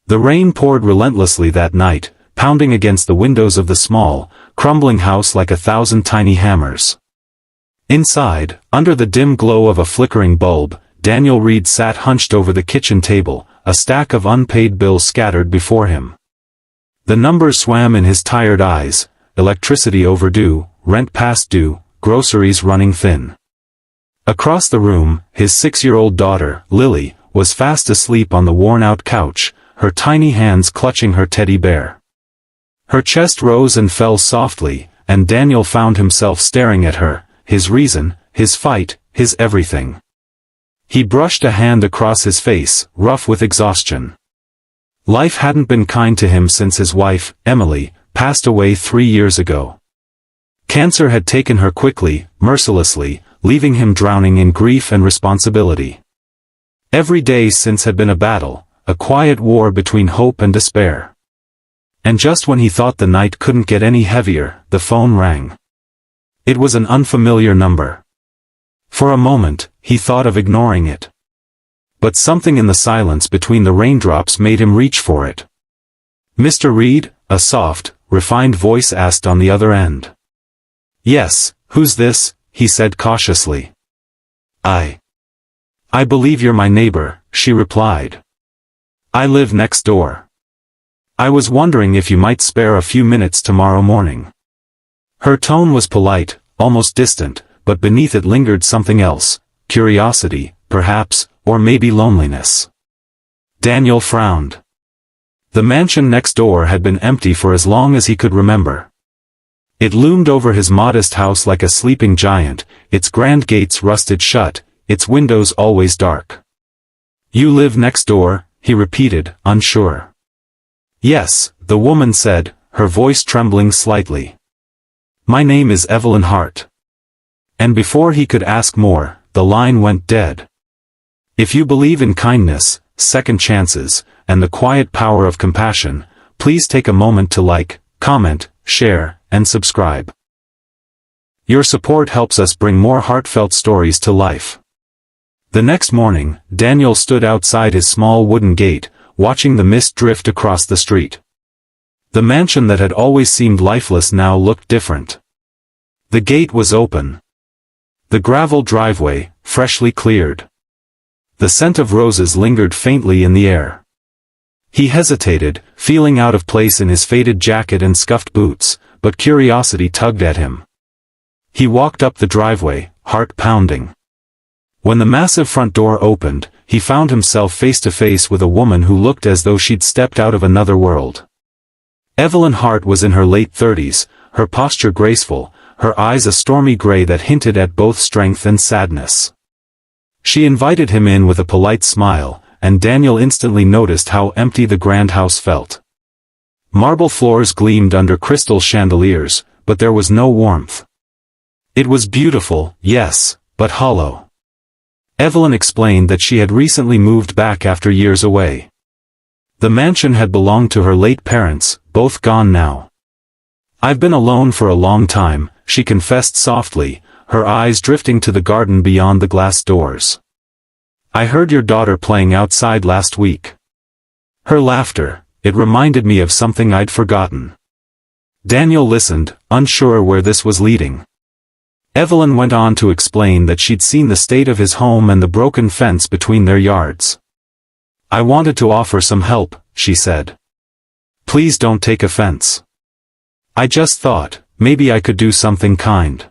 The rain poured relentlessly that night, pounding against the windows of the small, crumbling house like 1,000 tiny hammers. Inside, under the dim glow of a flickering bulb, Daniel Reed sat hunched over the kitchen table, a stack of unpaid bills scattered before him. The numbers swam in his tired eyes: electricity overdue, rent past due, groceries running thin. Across the room, his 6-year-old daughter, Lily, was fast asleep on the worn-out couch, her tiny hands clutching her teddy bear. Her chest rose and fell softly, and Daniel found himself staring at her, his reason, his fight, his everything. He brushed a hand across his face, rough with exhaustion. Life hadn't been kind to him since his wife, Emily, passed away 3 years ago. Cancer had taken her quickly, mercilessly, leaving him drowning in grief and responsibility. Every day since had been a battle, a quiet war between hope and despair. And just when he thought the night couldn't get any heavier, the phone rang. It was an unfamiliar number. For a moment, he thought of ignoring it. But something in the silence between the raindrops made him reach for it. "Mr. Reed?" a soft, refined voice asked on the other end. "Yes, who's this?" he said cautiously. I believe you're my neighbor," she replied. "I live next door. I was wondering if you might spare a few minutes tomorrow morning." Her tone was polite, almost distant, but beneath it lingered something else: curiosity, perhaps, or maybe loneliness. Daniel frowned. The mansion next door had been empty for as long as he could remember. It loomed over his modest house like a sleeping giant, its grand gates rusted shut, its windows always dark. "You live next door?" he repeated, unsure. "Yes," the woman said, her voice trembling slightly. "My name is Evelyn Hart." And before he could ask more, the line went dead. If you believe in kindness, second chances, and the quiet power of compassion, please take a moment to like, comment, share, and subscribe. Your support helps us bring more heartfelt stories to life. The next morning, Daniel stood outside his small wooden gate, watching the mist drift across the street. The mansion that had always seemed lifeless now looked different. The gate was open. The gravel driveway, freshly cleared. The scent of roses lingered faintly in the air. He hesitated, feeling out of place in his faded jacket and scuffed boots, but curiosity tugged at him. He walked up the driveway, heart pounding. When the massive front door opened, he found himself face to face with a woman who looked as though she'd stepped out of another world. Evelyn Hart was in her late 30s, her posture graceful, her eyes a stormy gray that hinted at both strength and sadness. She invited him in with a polite smile, and Daniel instantly noticed how empty the grand house felt. Marble floors gleamed under crystal chandeliers, but there was no warmth. It was beautiful, yes, but hollow. Evelyn explained that she had recently moved back after years away. The mansion had belonged to her late parents, both gone now. "I've been alone for a long time," she confessed softly, her eyes drifting to the garden beyond the glass doors. "I heard your daughter playing outside last week." Her laughter, it reminded me of something I'd forgotten. Daniel listened, unsure where this was leading. Evelyn went on to explain that she'd seen the state of his home and the broken fence between their yards. "I wanted to offer some help," she said. "Please don't take offense. I just thought, maybe I could do something kind."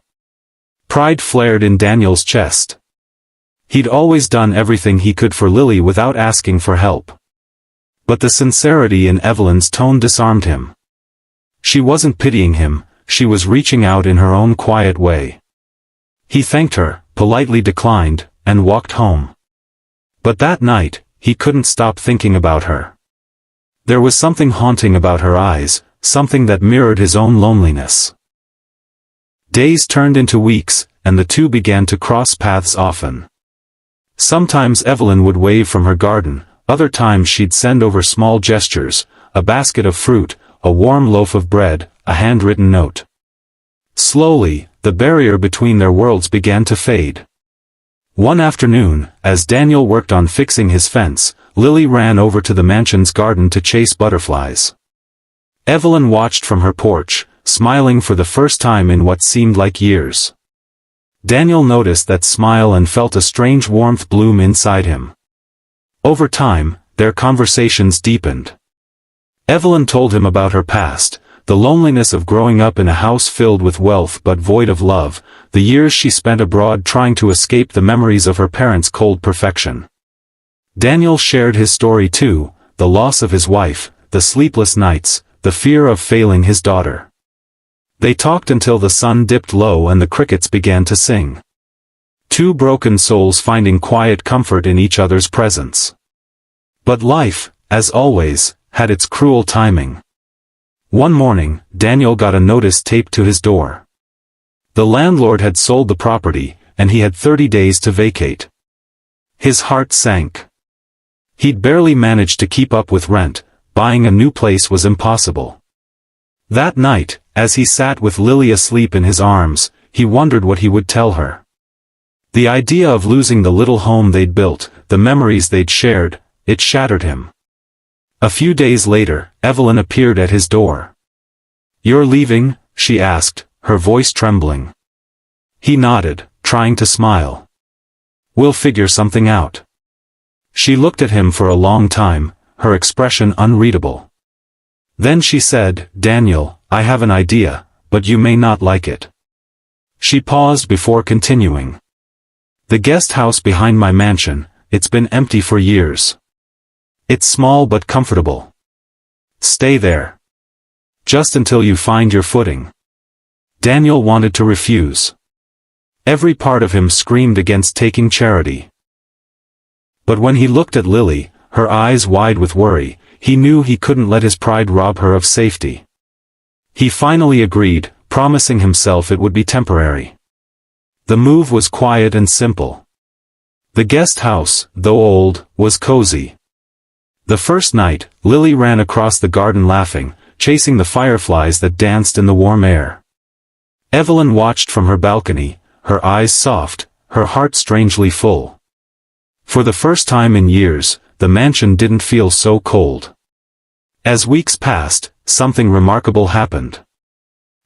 Pride flared in Daniel's chest. He'd always done everything he could for Lily without asking for help. But the sincerity in Evelyn's tone disarmed him. She wasn't pitying him, she was reaching out in her own quiet way. He thanked her, politely declined, and walked home. But that night, he couldn't stop thinking about her. There was something haunting about her eyes, something that mirrored his own loneliness. Days turned into weeks, and the two began to cross paths often. Sometimes Evelyn would wave from her garden, other times she'd send over small gestures, a basket of fruit, a warm loaf of bread, a handwritten note. Slowly, the barrier between their worlds began to fade. One afternoon, as Daniel worked on fixing his fence, Lily ran over to the mansion's garden to chase butterflies. Evelyn watched from her porch, smiling for the first time in what seemed like years. Daniel noticed that smile and felt a strange warmth bloom inside him. Over time, their conversations deepened. Evelyn told him about her past, the loneliness of growing up in a house filled with wealth but void of love, the years she spent abroad trying to escape the memories of her parents' cold perfection. Daniel shared his story too, the loss of his wife, the sleepless nights, the fear of failing his daughter. They talked until the sun dipped low and the crickets began to sing. Two broken souls finding quiet comfort in each other's presence. But life, as always, had its cruel timing. One morning, Daniel got a notice taped to his door. The landlord had sold the property, and he had 30 days to vacate. His heart sank. He'd barely managed to keep up with rent, buying a new place was impossible. That night, as he sat with Lily asleep in his arms, he wondered what he would tell her. The idea of losing the little home they'd built, the memories they'd shared, it shattered him. A few days later, Evelyn appeared at his door. "You're leaving?" she asked, her voice trembling. He nodded, trying to smile. "We'll figure something out." She looked at him for a long time, her expression unreadable. Then she said, "Daniel, I have an idea, but you may not like it." She paused before continuing. "The guest house behind my mansion, it's been empty for years. It's small but comfortable. Stay there. Just until you find your footing." Daniel wanted to refuse. Every part of him screamed against taking charity. But when he looked at Lily, her eyes wide with worry, he knew he couldn't let his pride rob her of safety. He finally agreed, promising himself it would be temporary. The move was quiet and simple. The guest house, though old, was cozy. The first night, Lily ran across the garden laughing, chasing the fireflies that danced in the warm air. Evelyn watched from her balcony, her eyes soft, her heart strangely full. For the first time in years, the mansion didn't feel so cold. As weeks passed, something remarkable happened.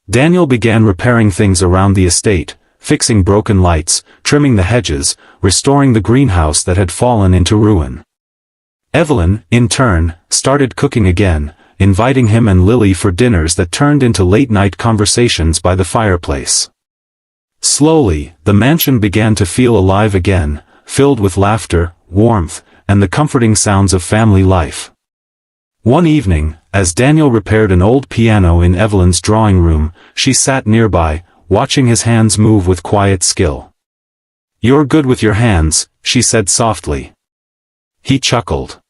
Daniel began repairing things around the estate, fixing broken lights, trimming the hedges, restoring the greenhouse that had fallen into ruin. Evelyn, in turn, started cooking again, inviting him and Lily for dinners that turned into late-night conversations by the fireplace. Slowly, the mansion began to feel alive again, filled with laughter, warmth, and the comforting sounds of family life. One evening, as Daniel repaired an old piano in Evelyn's drawing room, she sat nearby, watching his hands move with quiet skill. "You're good with your hands," she said softly. He chuckled.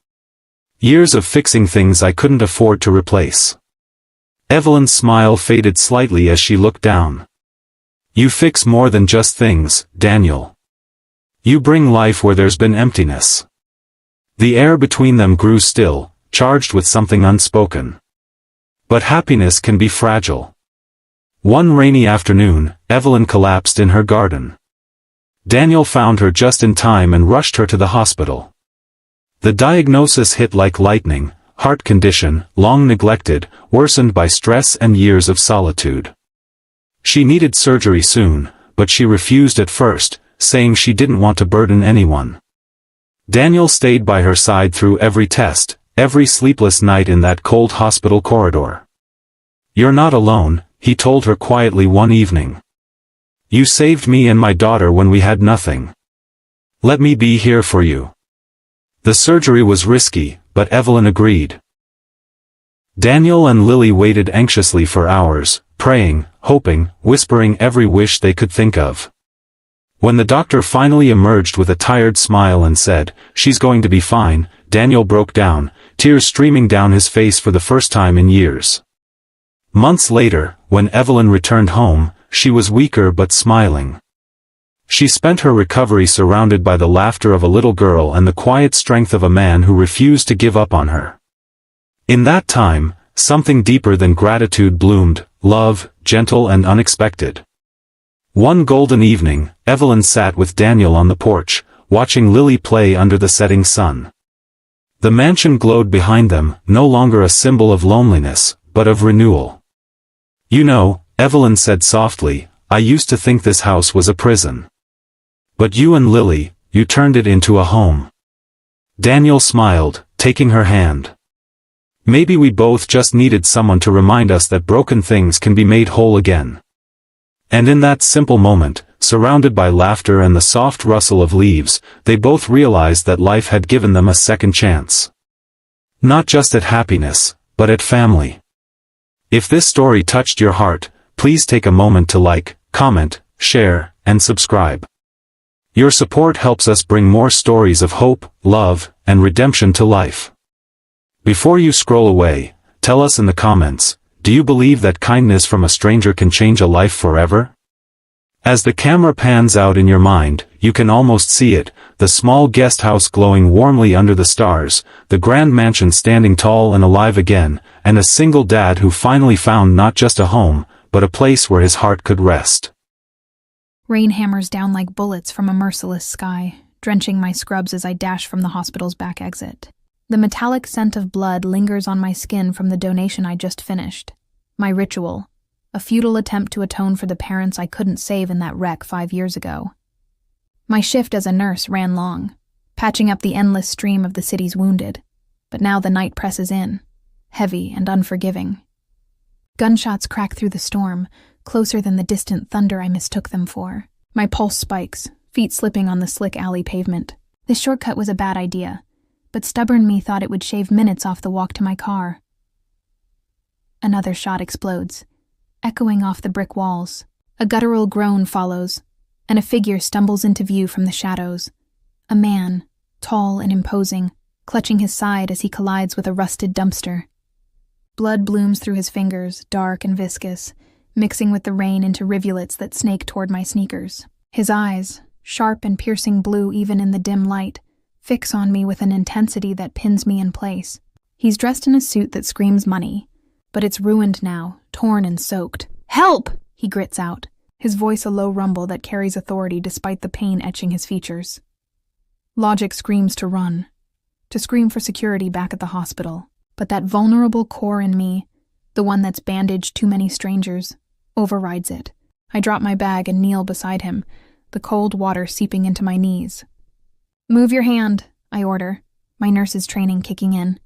"Years of fixing things I couldn't afford to replace." Evelyn's smile faded slightly as she looked down. "You fix more than just things, Daniel. You bring life where there's been emptiness." The air between them grew still, charged with something unspoken. But happiness can be fragile. One rainy afternoon, Evelyn collapsed in her garden. Daniel found her just in time and rushed her to the hospital. The diagnosis hit like lightning: heart condition, long neglected, worsened by stress and years of solitude. She needed surgery soon, but she refused at first, saying she didn't want to burden anyone. Daniel stayed by her side through every test, every sleepless night in that cold hospital corridor. "You're not alone," he told her quietly one evening. "You saved me and my daughter when we had nothing. Let me be here for you." The surgery was risky, but Evelyn agreed. Daniel and Lily waited anxiously for hours, praying, hoping, whispering every wish they could think of. When the doctor finally emerged with a tired smile and said, "She's going to be fine," Daniel broke down, tears streaming down his face for the first time in years. Months later, when Evelyn returned home, she was weaker but smiling. She spent her recovery surrounded by the laughter of a little girl and the quiet strength of a man who refused to give up on her. In that time, something deeper than gratitude bloomed: love, gentle and unexpected. One golden evening, Evelyn sat with Daniel on the porch, watching Lily play under the setting sun. The mansion glowed behind them, no longer a symbol of loneliness, but of renewal. "You know," Evelyn said softly, "I used to think this house was a prison. But you and Lily, you turned it into a home." Daniel smiled, taking her hand. "Maybe we both just needed someone to remind us that broken things can be made whole again." And in that simple moment, surrounded by laughter and the soft rustle of leaves, they both realized that life had given them a second chance. Not just at happiness, but at family. If this story touched your heart, please take a moment to like, comment, share, and subscribe. Your support helps us bring more stories of hope, love, and redemption to life. Before you scroll away, tell us in the comments, do you believe that kindness from a stranger can change a life forever? As the camera pans out in your mind, you can almost see it, the small guest house glowing warmly under the stars, the grand mansion standing tall and alive again, and a single dad who finally found not just a home, but a place where his heart could rest. Rain hammers down like bullets from a merciless sky, drenching my scrubs as I dash from the hospital's back exit. The metallic scent of blood lingers on my skin from the donation I just finished. My ritual, a futile attempt to atone for the parents I couldn't save in that wreck 5 years ago. My shift as a nurse ran long, patching up the endless stream of the city's wounded, but now the night presses in, heavy and unforgiving. Gunshots crack through the storm, closer than the distant thunder I mistook them for. My pulse spikes, feet slipping on the slick alley pavement. This shortcut was a bad idea, but stubborn me thought it would shave minutes off the walk to my car. Another shot explodes, echoing off the brick walls. A guttural groan follows, and a figure stumbles into view from the shadows. A man, tall and imposing, clutching his side as he collides with a rusted dumpster. Blood blooms through his fingers, dark and viscous, mixing with the rain into rivulets that snake toward my sneakers. His eyes, sharp and piercing blue even in the dim light, fix on me with an intensity that pins me in place. He's dressed in a suit that screams money, but it's ruined now, torn and soaked. "Help!" he grits out, his voice a low rumble that carries authority despite the pain etching his features. Logic screams to run, to scream for security back at the hospital, but that vulnerable core in me, the one that's bandaged too many strangers, overrides it. I drop my bag and kneel beside him, the cold water seeping into my knees. "Move your hand," I order, my nurse's training kicking in.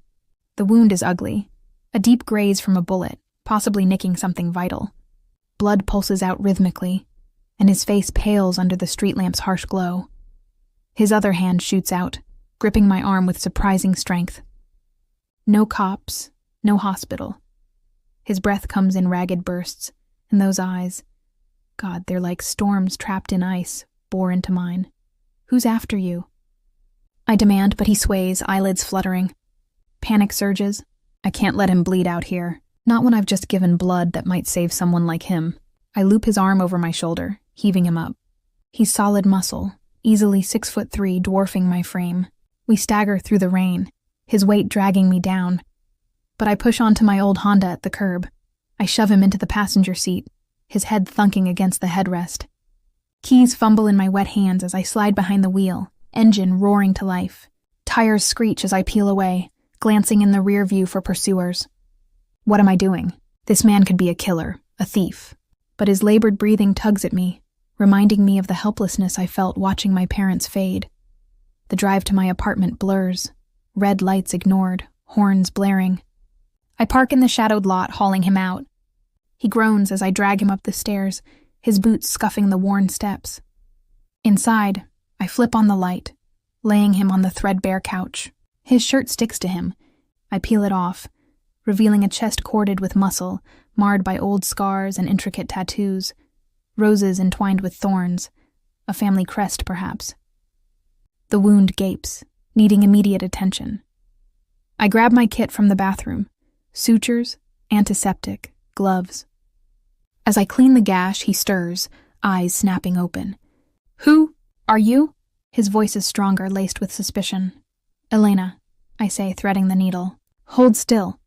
The wound is ugly, a deep graze from a bullet, possibly nicking something vital. Blood pulses out rhythmically, and his face pales under the street lamp's harsh glow. His other hand shoots out, gripping my arm with surprising strength. No cops, no hospital. His breath comes in ragged bursts, and those eyes, God, they're like storms trapped in ice, bore into mine. "Who's after you?" I demand, but he sways, eyelids fluttering. Panic surges. I can't let him bleed out here. Not when I've just given blood that might save someone like him. I loop his arm over my shoulder, heaving him up. He's solid muscle, easily 6'3", dwarfing my frame. We stagger through the rain, his weight dragging me down. But I push onto my old Honda at the curb. I shove him into the passenger seat, his head thunking against the headrest. Keys fumble in my wet hands as I slide behind the wheel, engine roaring to life. Tires screech as I peel away, glancing in the rear view for pursuers. What am I doing? This man could be a killer, a thief. But his labored breathing tugs at me, reminding me of the helplessness I felt watching my parents fade. The drive to my apartment blurs, red lights ignored, horns blaring. I park in the shadowed lot, hauling him out. He groans as I drag him up the stairs, his boots scuffing the worn steps. Inside, I flip on the light, laying him on the threadbare couch. His shirt sticks to him. I peel it off, revealing a chest corded with muscle, marred by old scars and intricate tattoos, roses entwined with thorns, a family crest perhaps. The wound gapes, needing immediate attention. I grab my kit from the bathroom, sutures, antiseptic, gloves. As I clean the gash, he stirs, eyes snapping open. "Who are you?" His voice is stronger, laced with suspicion. "Elena," I say, threading the needle. "Hold still."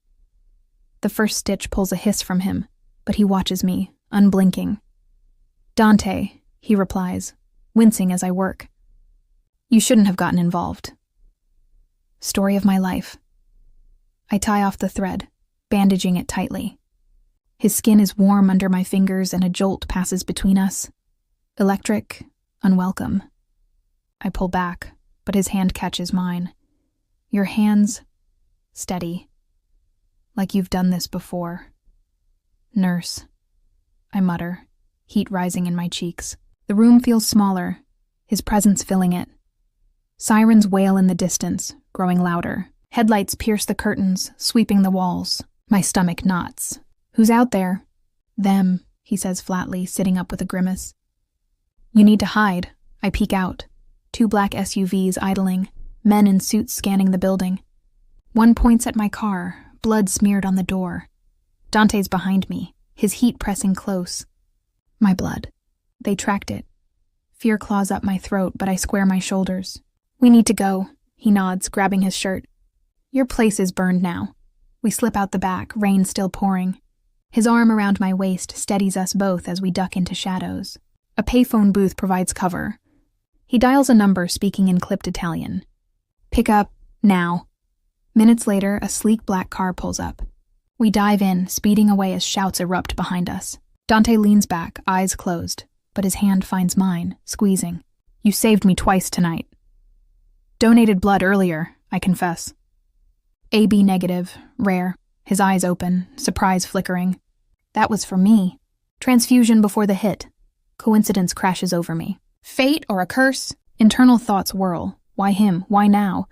The first stitch pulls a hiss from him, but he watches me, unblinking. Dante, he replies, wincing as I work. You shouldn't have gotten involved. Story of my life. I tie off the thread, bandaging it tightly. His skin is warm under my fingers and a jolt passes between us. Electric, unwelcome. I pull back, but his hand catches mine. Your hands, steady. Like you've done this before. Nurse. I mutter, heat rising in my cheeks. The room feels smaller, his presence filling it. Sirens wail in the distance, growing louder. Headlights pierce the curtains, sweeping the walls. My stomach knots. Who's out there? Them, he says flatly, sitting up with a grimace. You need to hide. I peek out. 2 black SUVs idling, men in suits scanning the building. One points at my car, blood smeared on the door. Dante's behind me, his heat pressing close. My blood. They tracked it. Fear claws up my throat, but I square my shoulders. We need to go, he nods, grabbing his shirt. Your place is burned now. We slip out the back, rain still pouring. His arm around my waist steadies us both as we duck into shadows. A payphone booth provides cover. He dials a number speaking in clipped Italian. Pick up, now. Minutes later, a sleek black car pulls up. We dive in, speeding away as shouts erupt behind us. Dante leans back, eyes closed, but his hand finds mine, squeezing. You saved me twice tonight. Donated blood earlier, I confess. AB negative, rare, his eyes open, surprise flickering. That was for me. Transfusion before the hit. Coincidence crashes over me. Fate or a curse? Internal thoughts whirl. Why him? Why now?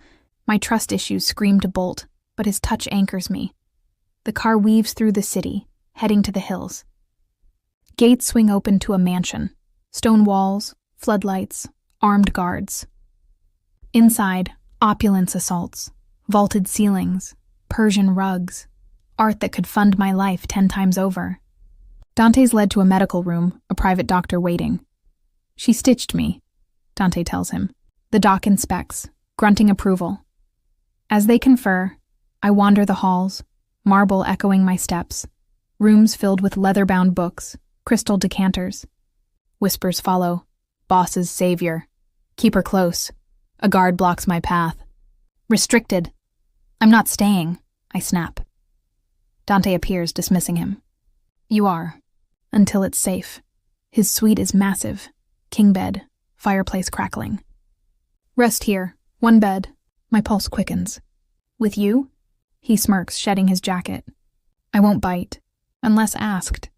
My trust issues scream to bolt, but his touch anchors me. The car weaves through the city, heading to the hills. Gates swing open to a mansion. Stone walls, floodlights, armed guards. Inside, opulence assaults. Vaulted ceilings, Persian rugs, art that could fund my life 10 times over. Dante's led to a medical room, a private doctor waiting. She stitched me, Dante tells him. The doc inspects, grunting approval. As they confer, I wander the halls, marble echoing my steps, rooms filled with leather-bound books, crystal decanters. Whispers follow. Boss's savior. Keep her close. A guard blocks my path. Restricted. I'm not staying, I snap. Dante appears, dismissing him. You are. Until it's safe. His suite is massive. King bed, fireplace crackling. Rest here. 1 bed. My pulse quickens. With you? He smirks, shedding his jacket. I won't bite. Unless asked.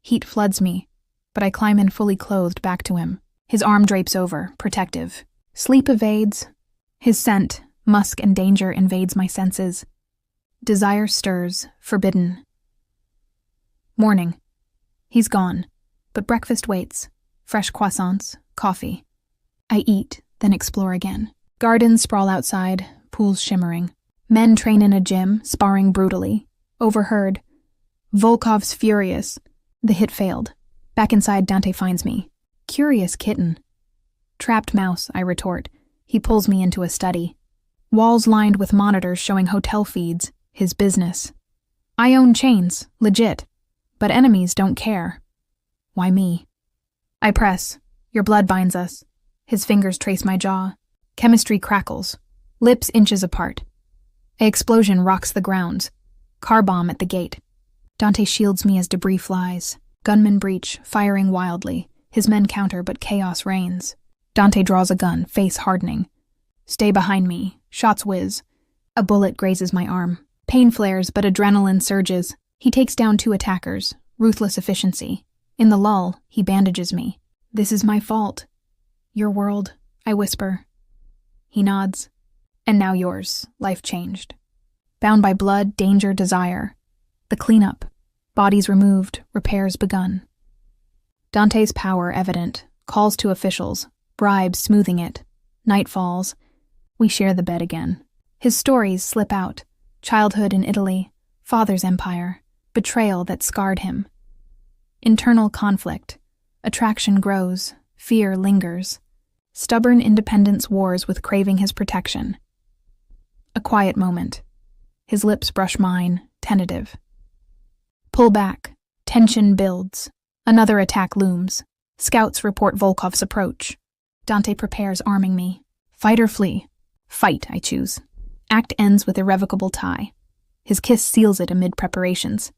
Heat floods me, but I climb in fully clothed back to him. His arm drapes over, protective. Sleep evades. His scent, musk and danger, invades my senses. Desire stirs, forbidden. Morning. He's gone, but breakfast waits. Fresh croissants, coffee. I eat, then explore again. Gardens sprawl outside, pools shimmering. Men train in a gym, sparring brutally. Overheard. Volkov's furious. The hit failed. Back inside, Dante finds me. Curious kitten. Trapped mouse, I retort. He pulls me into a study. Walls lined with monitors showing hotel feeds. His business. I own chains, legit. But enemies don't care. Why me? I press. Your blood binds us. His fingers trace my jaw. Chemistry crackles. Lips inches apart. An explosion rocks the grounds. Car bomb at the gate. Dante shields me as debris flies. Gunmen breach, firing wildly. His men counter, but chaos reigns. Dante draws a gun, face hardening. Stay behind me. Shots whiz. A bullet grazes my arm. Pain flares, but adrenaline surges. He takes down 2 attackers. Ruthless efficiency. In the lull, he bandages me. This is my fault. Your world, I whisper. He nods. And now yours, life changed. Bound by blood, danger, desire. The cleanup. Bodies removed, repairs begun. Dante's power evident. Calls to officials. Bribes smoothing it. Night falls. We share the bed again. His stories slip out. Childhood in Italy. Father's empire. Betrayal that scarred him. Internal conflict. Attraction grows. Fear lingers. Stubborn independence wars with craving his protection. A quiet moment. His lips brush mine, tentative. Pull back. Tension builds. Another attack looms. Scouts report Volkov's approach. Dante prepares, arming me. Fight or flee? Fight, I choose. Act ends with irrevocable tie. His kiss seals it amid preparations.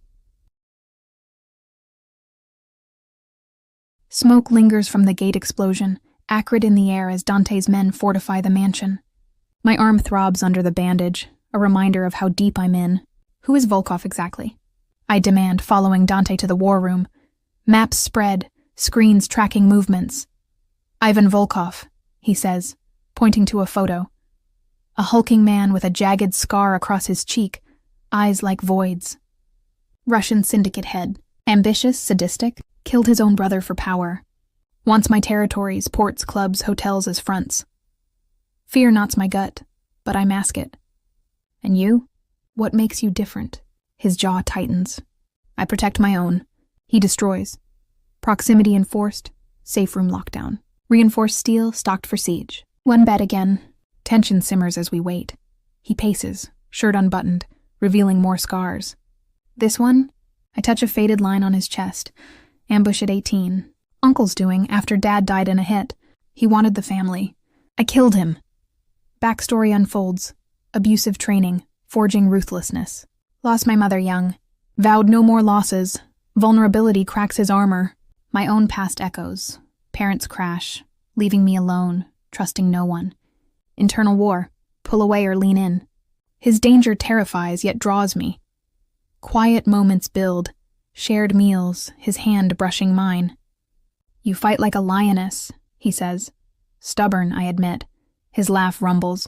Smoke lingers from the gate explosion, acrid in the air as Dante's men fortify the mansion. My arm throbs under the bandage, a reminder of how deep I'm in. Who is Volkov exactly? I demand, following Dante to the war room. Maps spread, screens tracking movements. Ivan Volkov, he says, pointing to a photo. A hulking man with a jagged scar across his cheek, eyes like voids. Russian syndicate head, ambitious, sadistic, killed his own brother for power. Wants my territories, ports, clubs, hotels as fronts. Fear knots my gut, but I mask it. And you? What makes you different? His jaw tightens. I protect my own. He destroys. Proximity enforced, safe room lockdown. Reinforced steel, stocked for siege. One bet again. Tension simmers as we wait. He paces, shirt unbuttoned, revealing more scars. This one? I touch a faded line on his chest. Ambush at 18. Uncle's doing after Dad died in a hit. He wanted the family. I killed him. Backstory unfolds. Abusive training, forging ruthlessness. Lost my mother young. Vowed no more losses. Vulnerability cracks his armor. My own past echoes. Parents crash, leaving me alone, trusting no one. Internal war. Pull away or lean in. His danger terrifies, yet draws me. Quiet moments build. Shared meals, his hand brushing mine. You fight like a lioness, he says. Stubborn, I admit. His laugh rumbles.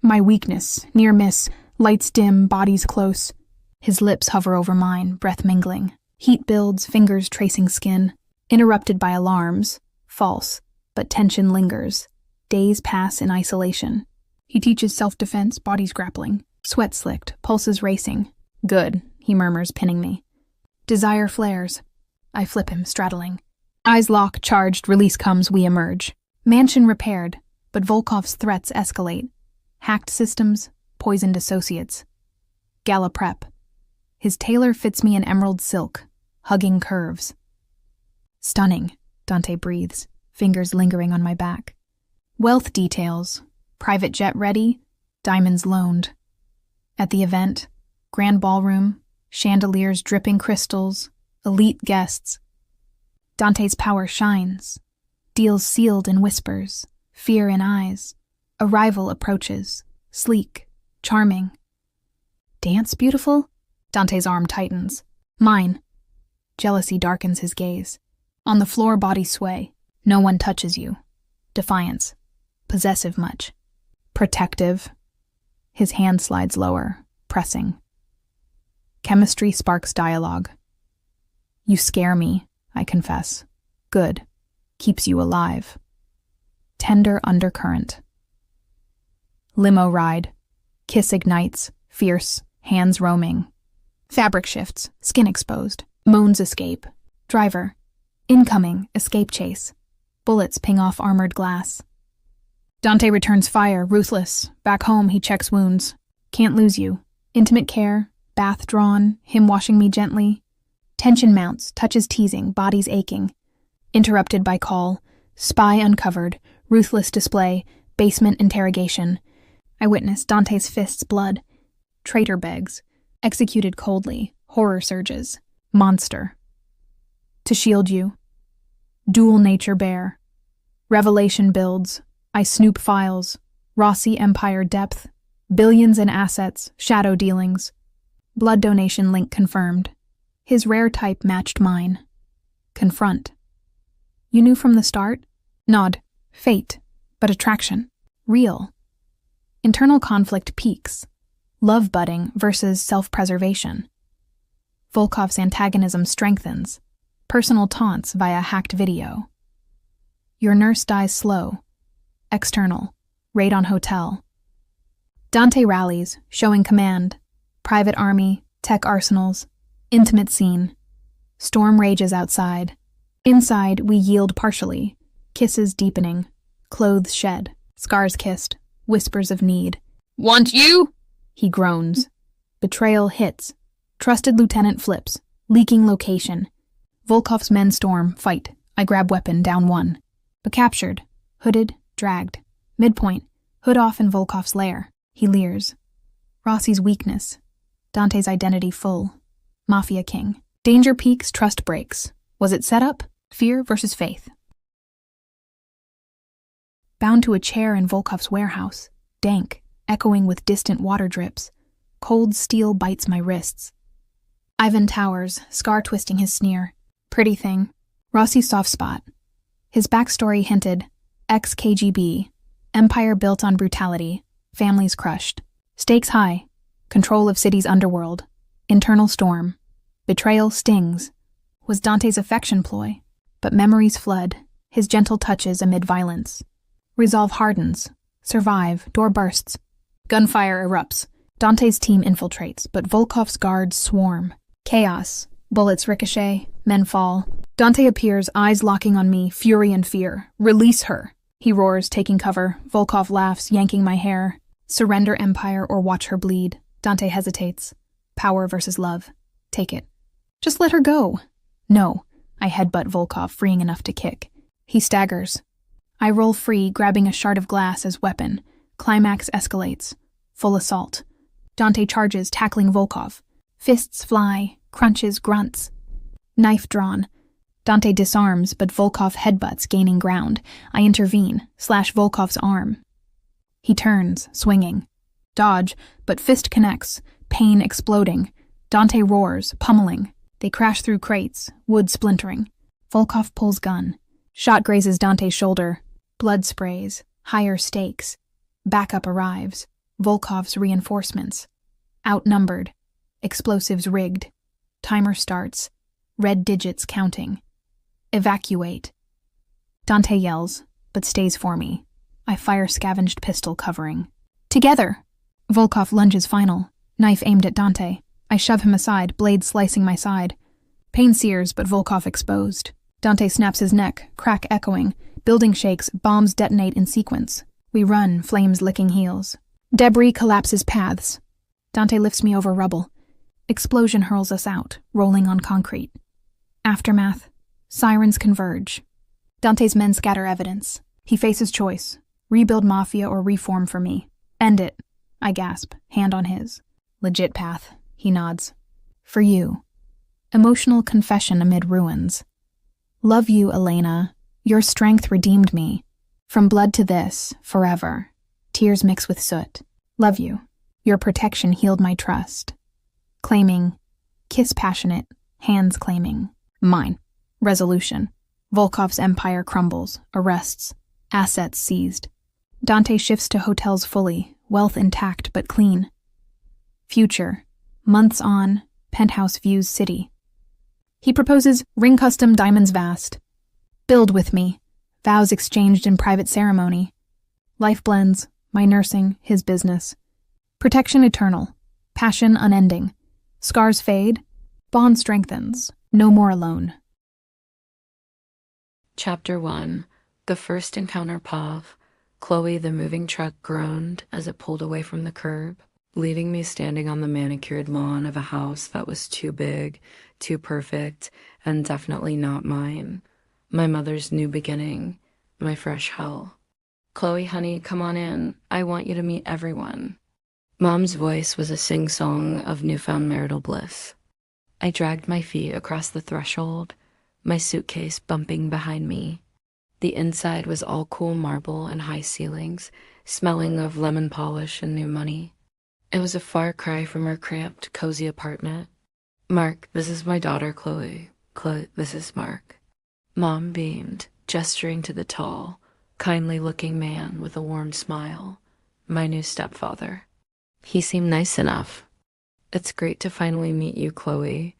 My weakness, near miss, lights dim, bodies close. His lips hover over mine, breath mingling. Heat builds, fingers tracing skin. Interrupted by alarms. False, but tension lingers. Days pass in isolation. He teaches self-defense, bodies grappling. Sweat slicked, pulses racing. Good, he murmurs, pinning me. Desire flares. I flip him, straddling. Eyes lock, charged, release comes, we emerge. Mansion repaired, but Volkov's threats escalate. Hacked systems, poisoned associates. Gala prep. His tailor fits me in emerald silk, hugging curves. Stunning, Dante breathes, fingers lingering on my back. Wealth details, private jet ready, diamonds loaned. At the event, grand ballroom, chandeliers dripping crystals, elite guests. Dante's power shines. Deals sealed in whispers, fear in eyes. Arrival approaches, sleek, charming. Dance, beautiful? Dante's arm tightens. Mine. Jealousy darkens his gaze. On the floor, body sway. No one touches you. Defiance. Possessive much. Protective. His hand slides lower, pressing. Chemistry sparks dialogue. You scare me, I confess. Good. Keeps you alive. Tender undercurrent. Limo ride. Kiss ignites, fierce, hands roaming. Fabric shifts, skin exposed. Moans escape. Driver. Incoming, escape chase. Bullets ping off armored glass. Dante returns fire, ruthless. Back home, he checks wounds. Can't lose you. Intimate care, bath drawn, him washing me gently. Tension mounts, touches teasing, bodies aching. Interrupted by call. Spy uncovered, ruthless display, basement interrogation. I witness Dante's fists blood. Traitor begs. Executed coldly, horror surges. Monster. To shield you. Dual nature bear. Revelation builds. I snoop files. Rossi Empire depth. Billions in assets, shadow dealings. Blood donation link confirmed. His rare type matched mine. Confront. You knew from the start? Nod. Fate. But attraction. Real. Internal conflict peaks. Love budding versus self-preservation. Volkov's antagonism strengthens. Personal taunts via hacked video. Your nurse dies slow. External. Raid on hotel. Dante rallies, showing command. Private army, tech arsenals. Intimate scene. Storm rages outside. Inside, we yield partially. Kisses deepening. Clothes shed. Scars kissed. Whispers of need. Want you? He groans. Betrayal hits. Trusted lieutenant flips. Leaking location. Volkov's men storm, fight. I grab weapon, down one. But captured. Hooded, dragged. Midpoint. Hood off in Volkov's lair. He leers. Rossi's weakness. Dante's identity full. Mafia king. Danger peaks, trust breaks. Was it set up? Fear versus faith. Bound to a chair in Volkov's warehouse. Dank, echoing with distant water drips. Cold steel bites my wrists. Ivan towers, scar twisting his sneer. Pretty thing. Rossi's soft spot. His backstory hinted, ex-KGB, empire built on brutality, families crushed. Stakes high, control of city's underworld, internal storm, betrayal stings. Was Dante's affection ploy? But memories flood, his gentle touches amid violence. Resolve hardens, survive, door bursts. Gunfire erupts. Dante's team infiltrates, but Volkov's guards swarm. Chaos. Bullets ricochet, men fall. Dante appears, eyes locking on me, fury and fear. Release her! He roars, taking cover. Volkov laughs, yanking my hair. Surrender empire or watch her bleed. Dante hesitates. Power versus love. Take it. Just let her go. No. I headbutt Volkov, freeing enough to kick. He staggers. I roll free, grabbing a shard of glass as weapon. Climax escalates. Full assault. Dante charges, tackling Volkov. Fists fly, crunches, grunts. Knife drawn. Dante disarms, but Volkov headbutts, gaining ground. I intervene, slash Volkov's arm. He turns, swinging. Dodge, but fist connects, pain exploding. Dante roars, pummeling. They crash through crates, wood splintering. Volkov pulls gun. Shot grazes Dante's shoulder. Blood sprays, higher stakes. Backup arrives. Volkov's reinforcements. Outnumbered. Explosives rigged. Timer starts. Red digits counting. Evacuate. Dante yells, but stays for me. I fire scavenged pistol covering. Together! Volkov lunges final, knife aimed at Dante. I shove him aside, blade slicing my side. Pain sears, but Volkov exposed. Dante snaps his neck, crack echoing. Building shakes, bombs detonate in sequence. We run, flames licking heels. Debris collapses paths. Dante lifts me over rubble. Explosion hurls us out, rolling on concrete. Aftermath. Sirens converge. Dante's men scatter evidence. He faces choice. Rebuild Mafia or reform for me. End it. I gasp, hand on his. Legit path. He nods. For you. Emotional confession amid ruins. Love you, Elena. Your strength redeemed me. From blood to this, forever. Tears mix with soot. Love you. Your protection healed my trust. Claiming. Kiss passionate. Hands claiming. Mine. Resolution. Volkov's empire crumbles. Arrests. Assets seized. Dante shifts to hotels fully. Wealth intact but clean. Future. Months on. Penthouse views city. He proposes ring custom diamonds vast. Build with me. Vows exchanged in private ceremony. Life blends. My nursing, his business. Protection eternal. Passion unending. Scars fade. Bond strengthens. No more alone. Chapter 1. The first encounter Pav. Chloe the moving truck groaned as it pulled away from the curb, leaving me standing on the manicured lawn of a house that was too big, too perfect, and definitely not mine. My mother's new beginning. My fresh hell. Chloe, honey, come on in. I want you to meet everyone. Mom's voice was a sing-song of newfound marital bliss. I dragged my feet across the threshold, my suitcase bumping behind me. The inside was all cool marble and high ceilings, smelling of lemon polish and new money. It was a far cry from our cramped, cozy apartment. Mark, this is my daughter, Chloe. Chloe, this is Mark. Mom beamed, gesturing to the tall, kindly-looking man with a warm smile. My new stepfather. He seemed nice enough. It's great to finally meet you, Chloe.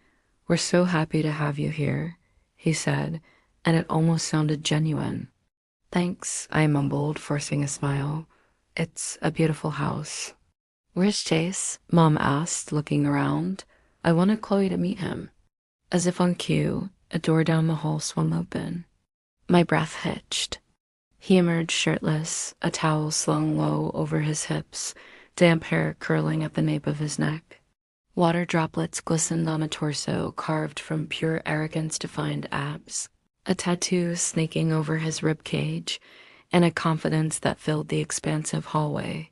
We're so happy to have you here, he said, and it almost sounded genuine. Thanks, I mumbled, forcing a smile. It's a beautiful house. Where's Chase? Mom asked, looking around. I wanted Chloe to meet him. As if on cue, a door down the hall swung open. My breath hitched. He emerged shirtless, a towel slung low over his hips, damp hair curling at the nape of his neck. Water droplets glistened on a torso carved from pure arrogance-defined abs, a tattoo snaking over his rib cage, and a confidence that filled the expansive hallway.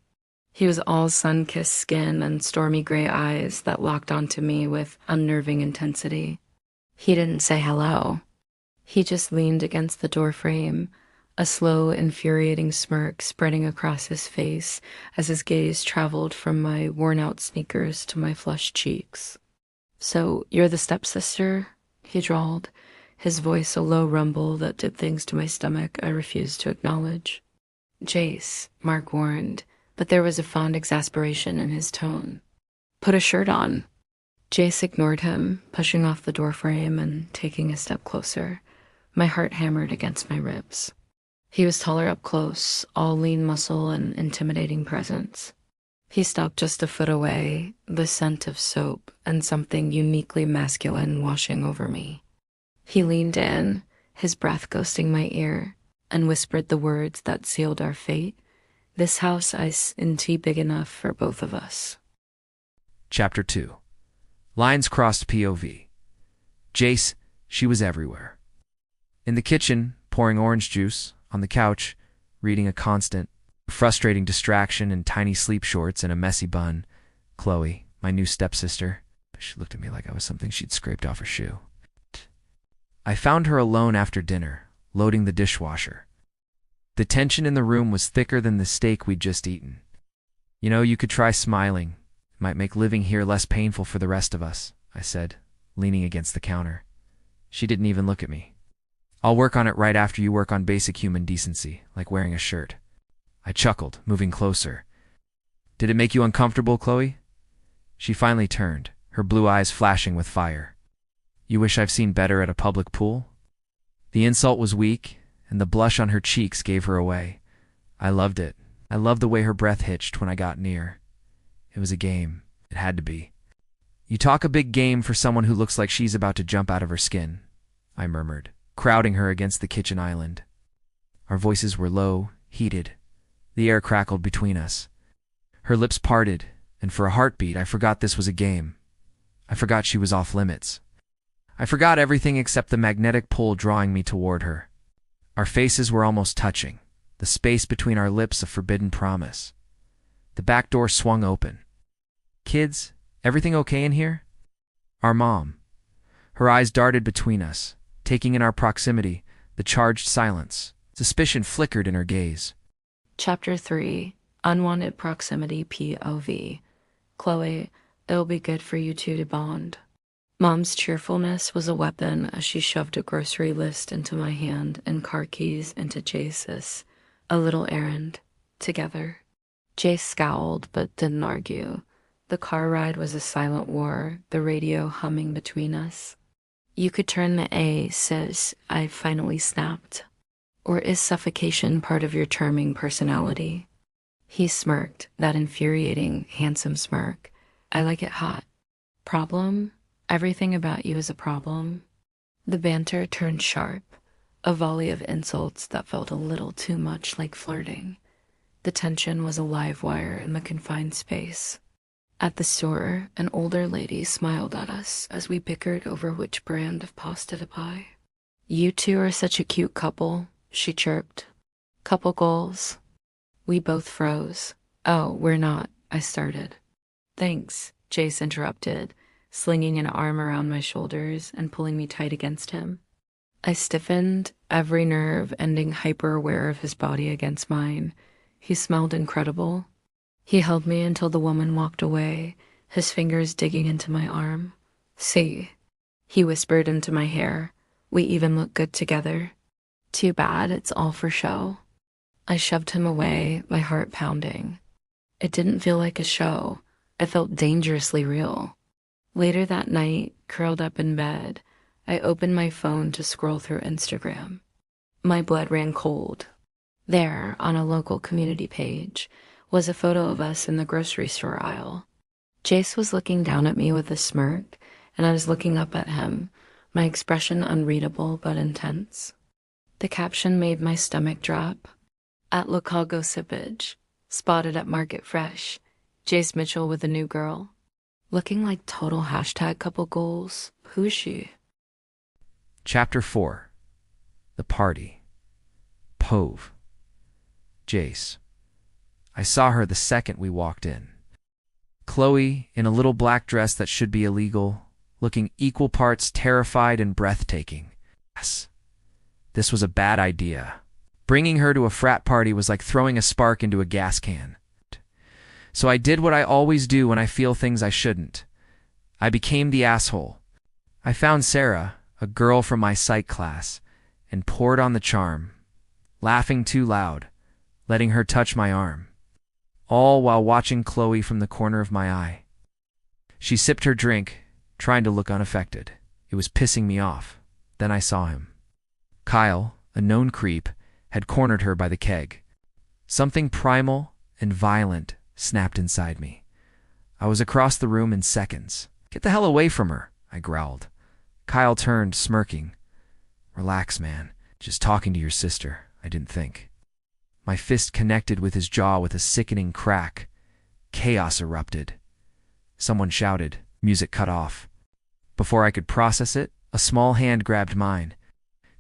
He was all sun-kissed skin and stormy gray eyes that locked onto me with unnerving intensity. He didn't say hello. He just leaned against the doorframe, a slow, infuriating smirk spreading across his face as his gaze traveled from my worn-out sneakers to my flushed cheeks. "So, you're the stepsister?" he drawled, his voice a low rumble that did things to my stomach I refused to acknowledge. "Jace," Mark warned, but there was a fond exasperation in his tone. "Put a shirt on." Jace ignored him, pushing off the doorframe and taking a step closer. My heart hammered against my ribs. He was taller up close, all lean muscle and intimidating presence. He stopped just a foot away, the scent of soap and something uniquely masculine washing over me. He leaned in, his breath ghosting my ear, and whispered the words that sealed our fate. "This house isn't big enough for both of us." Chapter 2. Lines crossed POV. Jace, she was everywhere. In the kitchen, pouring orange juice. On the couch, reading a constant, frustrating distraction in tiny sleep shorts and a messy bun. Chloe, my new stepsister. She looked at me like I was something she'd scraped off her shoe. I found her alone after dinner, loading the dishwasher. The tension in the room was thicker than the steak we'd just eaten. "You know, you could try smiling. It might make living here less painful for the rest of us," I said, leaning against the counter. She didn't even look at me. "I'll work on it right after you work on basic human decency, like wearing a shirt." I chuckled, moving closer. "Did it make you uncomfortable, Chloe?" She finally turned, her blue eyes flashing with fire. "You wish I've seen better at a public pool?" The insult was weak, and the blush on her cheeks gave her away. I loved it. I loved the way her breath hitched when I got near. It was a game. It had to be. "You talk a big game for someone who looks like she's about to jump out of her skin," I murmured, crowding her against the kitchen island. Our voices were low, heated. The air crackled between us. Her lips parted, and for a heartbeat I forgot this was a game. I forgot she was off limits. I forgot everything except the magnetic pull drawing me toward her. Our faces were almost touching, the space between our lips a forbidden promise. The back door swung open. "Kids, everything okay in here?" Our mom. Her eyes darted between us, taking in our proximity, the charged silence. Suspicion flickered in her gaze. Chapter 3. Unwanted Proximity POV. "Chloe, it'll be good for you two to bond." Mom's cheerfulness was a weapon as she shoved a grocery list into my hand and car keys into Jace's. A little errand. Together. Jace scowled but didn't argue. The car ride was a silent war, the radio humming between us. "You could turn the A, sis," I finally snapped. "Or is suffocation part of your charming personality?" He smirked, that infuriating, handsome smirk. "I like it hot." "Problem? Everything about you is a problem." The banter turned sharp, a volley of insults that felt a little too much like flirting. The tension was a live wire in the confined space. At the store, an older lady smiled at us as we bickered over which brand of pasta to buy. "You two are such a cute couple," she chirped. "Couple goals." We both froze. "Oh, we're not," I started. "Thanks," Jace interrupted, slinging an arm around my shoulders and pulling me tight against him. I stiffened, every nerve ending hyper-aware of his body against mine. He smelled incredible. He held me until the woman walked away, his fingers digging into my arm. "See," he whispered into my hair. "We even look good together. Too bad it's all for show." I shoved him away, my heart pounding. It didn't feel like a show. It felt dangerously real. Later that night, curled up in bed, I opened my phone to scroll through Instagram. My blood ran cold. There, on a local community page, was a photo of us in the grocery store aisle. Jace was looking down at me with a smirk, and I was looking up at him, my expression unreadable but intense. The caption made my stomach drop. "At Locago Sippage, spotted at Market Fresh, Jace Mitchell with a new girl." looking like total hashtag couple goals. Who's she? Chapter 4. The Party. Pove. Jace. I saw her the second we walked in. Chloe, in a little black dress that should be illegal, looking equal parts terrified and breathtaking. Yes, this was a bad idea. Bringing her to a frat party was like throwing a spark into a gas can. So I did what I always do when I feel things I shouldn't. I became the asshole. I found Sarah, a girl from my psych class, and poured on the charm, laughing too loud, letting her touch my arm, all while watching Chloe from the corner of my eye. She sipped her drink, trying to look unaffected. It was pissing me off. Then I saw him. Kyle, a known creep, had cornered her by the keg. Something primal and violent snapped inside me. I was across the room in seconds. "Get the hell away from her," I growled. Kyle turned, smirking. "Relax, man. Just talking to your sister," I didn't think. My fist connected with his jaw with a sickening crack. Chaos erupted. Someone shouted. Music cut off. Before I could process it, a small hand grabbed mine.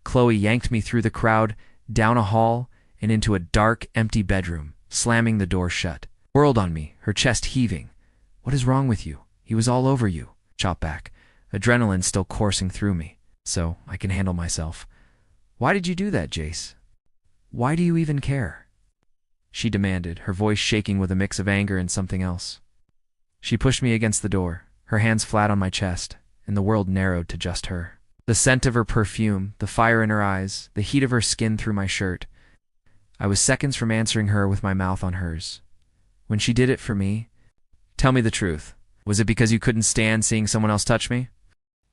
Chloe yanked me through the crowd, down a hall, and into a dark, empty bedroom, slamming the door shut. Whirled on me, her chest heaving. "What is wrong with you? He was all over you." Chop back, adrenaline still coursing through me, so I can handle myself. "Why did you do that, Jace? Why do you even care?" She demanded, her voice shaking with a mix of anger and something else. She pushed me against the door, her hands flat on my chest, and the world narrowed to just her. The scent of her perfume, the fire in her eyes, the heat of her skin through my shirt. I was seconds from answering her with my mouth on hers. When she did it for me, tell me the truth. Was it because you couldn't stand seeing someone else touch me?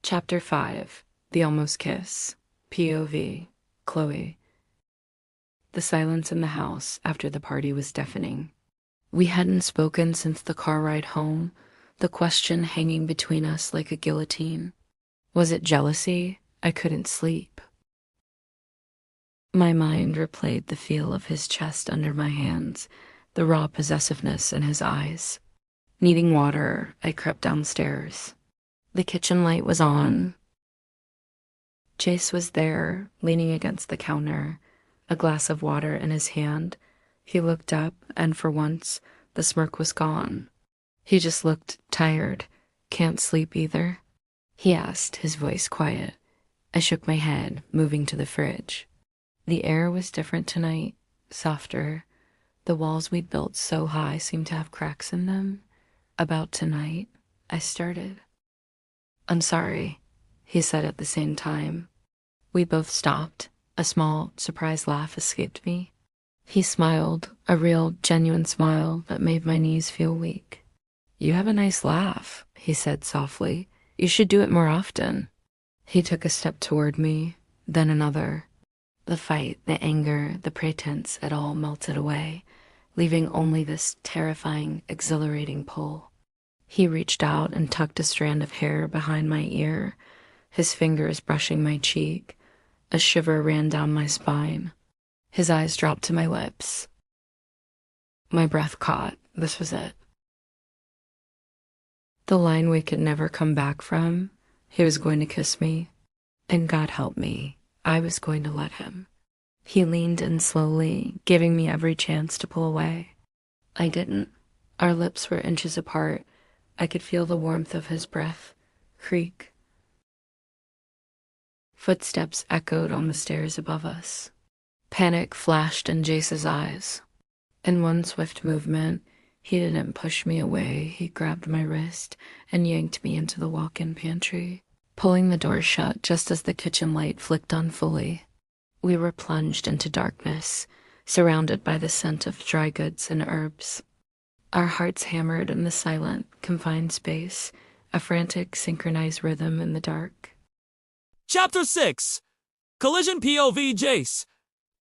Chapter 5. The Almost Kiss. POV. Chloe. The silence in the house after the party was deafening. We hadn't spoken since the car ride home, the question hanging between us like a guillotine. Was it jealousy? I couldn't sleep. My mind replayed the feel of his chest under my hands, the raw possessiveness in his eyes. Needing water, I crept downstairs. The kitchen light was on. Jace was there, leaning against the counter, a glass of water in his hand. He looked up, and for once, the smirk was gone. He just looked tired. "Can't sleep either?" he asked, his voice quiet. I shook my head, moving to the fridge. The air was different tonight, softer. The walls we'd built so high seemed to have cracks in them. About tonight, I started. "I'm sorry," he said at the same time. We both stopped. A small, surprised laugh escaped me. He smiled, a real, genuine smile that made my knees feel weak. "You have a nice laugh," he said softly. "You should do it more often." He took a step toward me, then another. The fight, the anger, the pretense, it all melted away, leaving only this terrifying, exhilarating pull. He reached out and tucked a strand of hair behind my ear, his fingers brushing my cheek. A shiver ran down my spine. His eyes dropped to my lips. My breath caught. This was it. The line we could never come back from. He was going to kiss me. And God help me, I was going to let him. He leaned in slowly, giving me every chance to pull away. I didn't. Our lips were inches apart. I could feel the warmth of his breath creak. Footsteps echoed on the stairs above us. Panic flashed in Jace's eyes. In one swift movement, he didn't push me away. He grabbed my wrist and yanked me into the walk-in pantry, pulling the door shut just as the kitchen light flicked on fully. We were plunged into darkness, surrounded by the scent of dry goods and herbs. Our hearts hammered in the silent, confined space, a frantic, synchronized rhythm in the dark. Chapter 6. Collision POV Jace.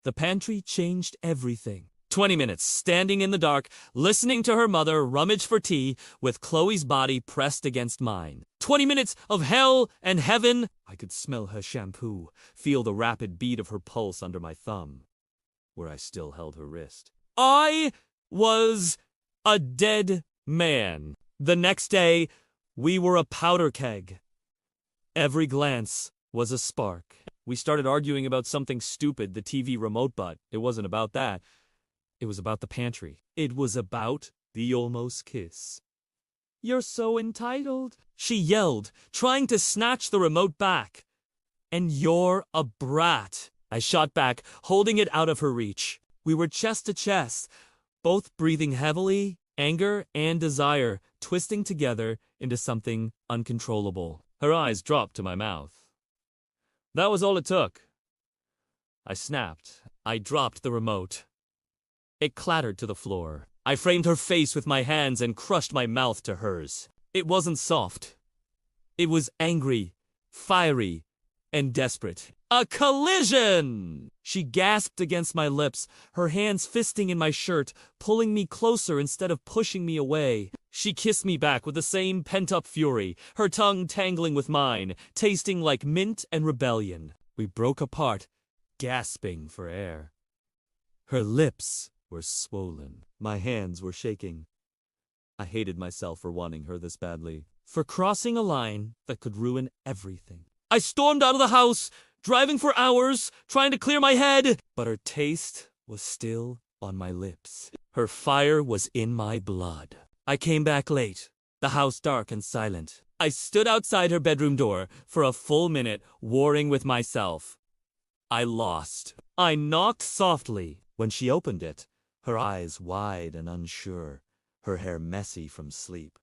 The pantry changed everything. 20 minutes standing in the dark, listening to her mother rummage for tea with Chloe's body pressed against mine. 20 minutes of hell and heaven. I could smell her shampoo, feel the rapid beat of her pulse under my thumb, where I still held her wrist. I was a dead man. The next day, We were a powder keg. Every glance was a spark. We started arguing about something stupid, the TV remote, but it wasn't about that. It was about the pantry. It was about the almost kiss. "You're so entitled," she yelled, trying to snatch the remote back. "And you're a brat," I shot back, holding it out of her reach. We were chest to chest, both breathing heavily, anger and desire twisting together into something uncontrollable. Her eyes dropped to my mouth. That was all it took. I snapped. I dropped the remote. It clattered to the floor. I framed her face with my hands and crushed my mouth to hers. It wasn't soft. It was angry, fiery, and desperate. "A collision!" She gasped against my lips, her hands fisting in my shirt, pulling me closer instead of pushing me away. She kissed me back with the same pent-up fury, her tongue tangling with mine, tasting like mint and rebellion. We broke apart, gasping for air. Her lips were swollen. My hands were shaking. I hated myself for wanting her this badly, for crossing a line that could ruin everything. I stormed out of the house, driving for hours, trying to clear my head, but her taste was still on my lips. Her fire was in my blood. I came back late, the house dark and silent. I stood outside her bedroom door for a full minute, warring with myself. I lost. I knocked softly. When she opened it, her eyes wide and unsure, her hair messy from sleep,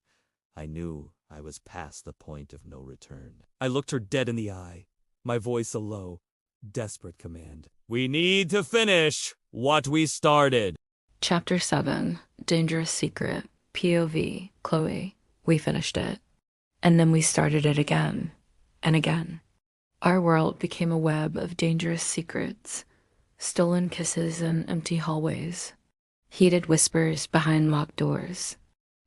I knew I was past the point of no return. I looked her dead in the eye, my voice a low, desperate command. "We need to finish what we started." Chapter 7, Dangerous Secret, POV, Chloe. We finished it. And then we started it again, and again. Our world became a web of dangerous secrets, stolen kisses in empty hallways, heated whispers behind locked doors,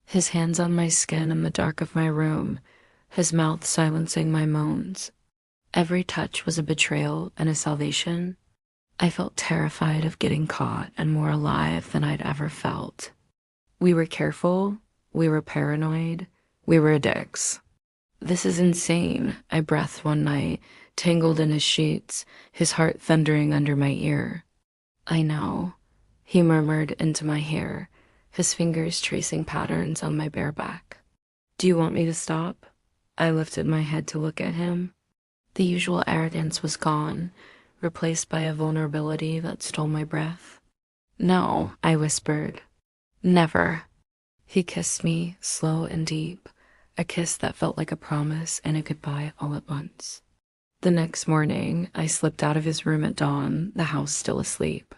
his hands on my skin in the dark of my room, his mouth silencing my moans. Every touch was a betrayal and a salvation. I felt terrified of getting caught and more alive than I'd ever felt. We were careful, we were paranoid, we were addicts. "This is insane," I breathed one night, tangled in his sheets, his heart thundering under my ear. "I know," he murmured into my hair, his fingers tracing patterns on my bare back. "Do you want me to stop?" I lifted my head to look at him. The usual arrogance was gone, replaced by a vulnerability that stole my breath. "No," I whispered. "Never." He kissed me, slow and deep, a kiss that felt like a promise and a goodbye all at once. The next morning, I slipped out of his room at dawn, the house still asleep.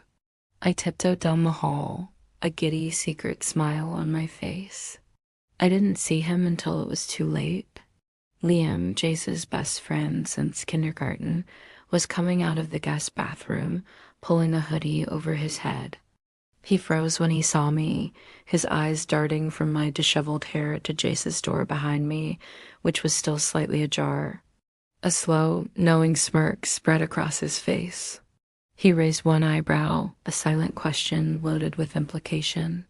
I tiptoed down the hall, a giddy secret smile on my face. I didn't see him until it was too late. Liam, Jace's best friend since kindergarten, was coming out of the guest bathroom, pulling a hoodie over his head. He froze when he saw me, his eyes darting from my disheveled hair to Jace's door behind me, which was still slightly ajar. A slow, knowing smirk spread across his face. He raised one eyebrow, a silent question loaded with implication.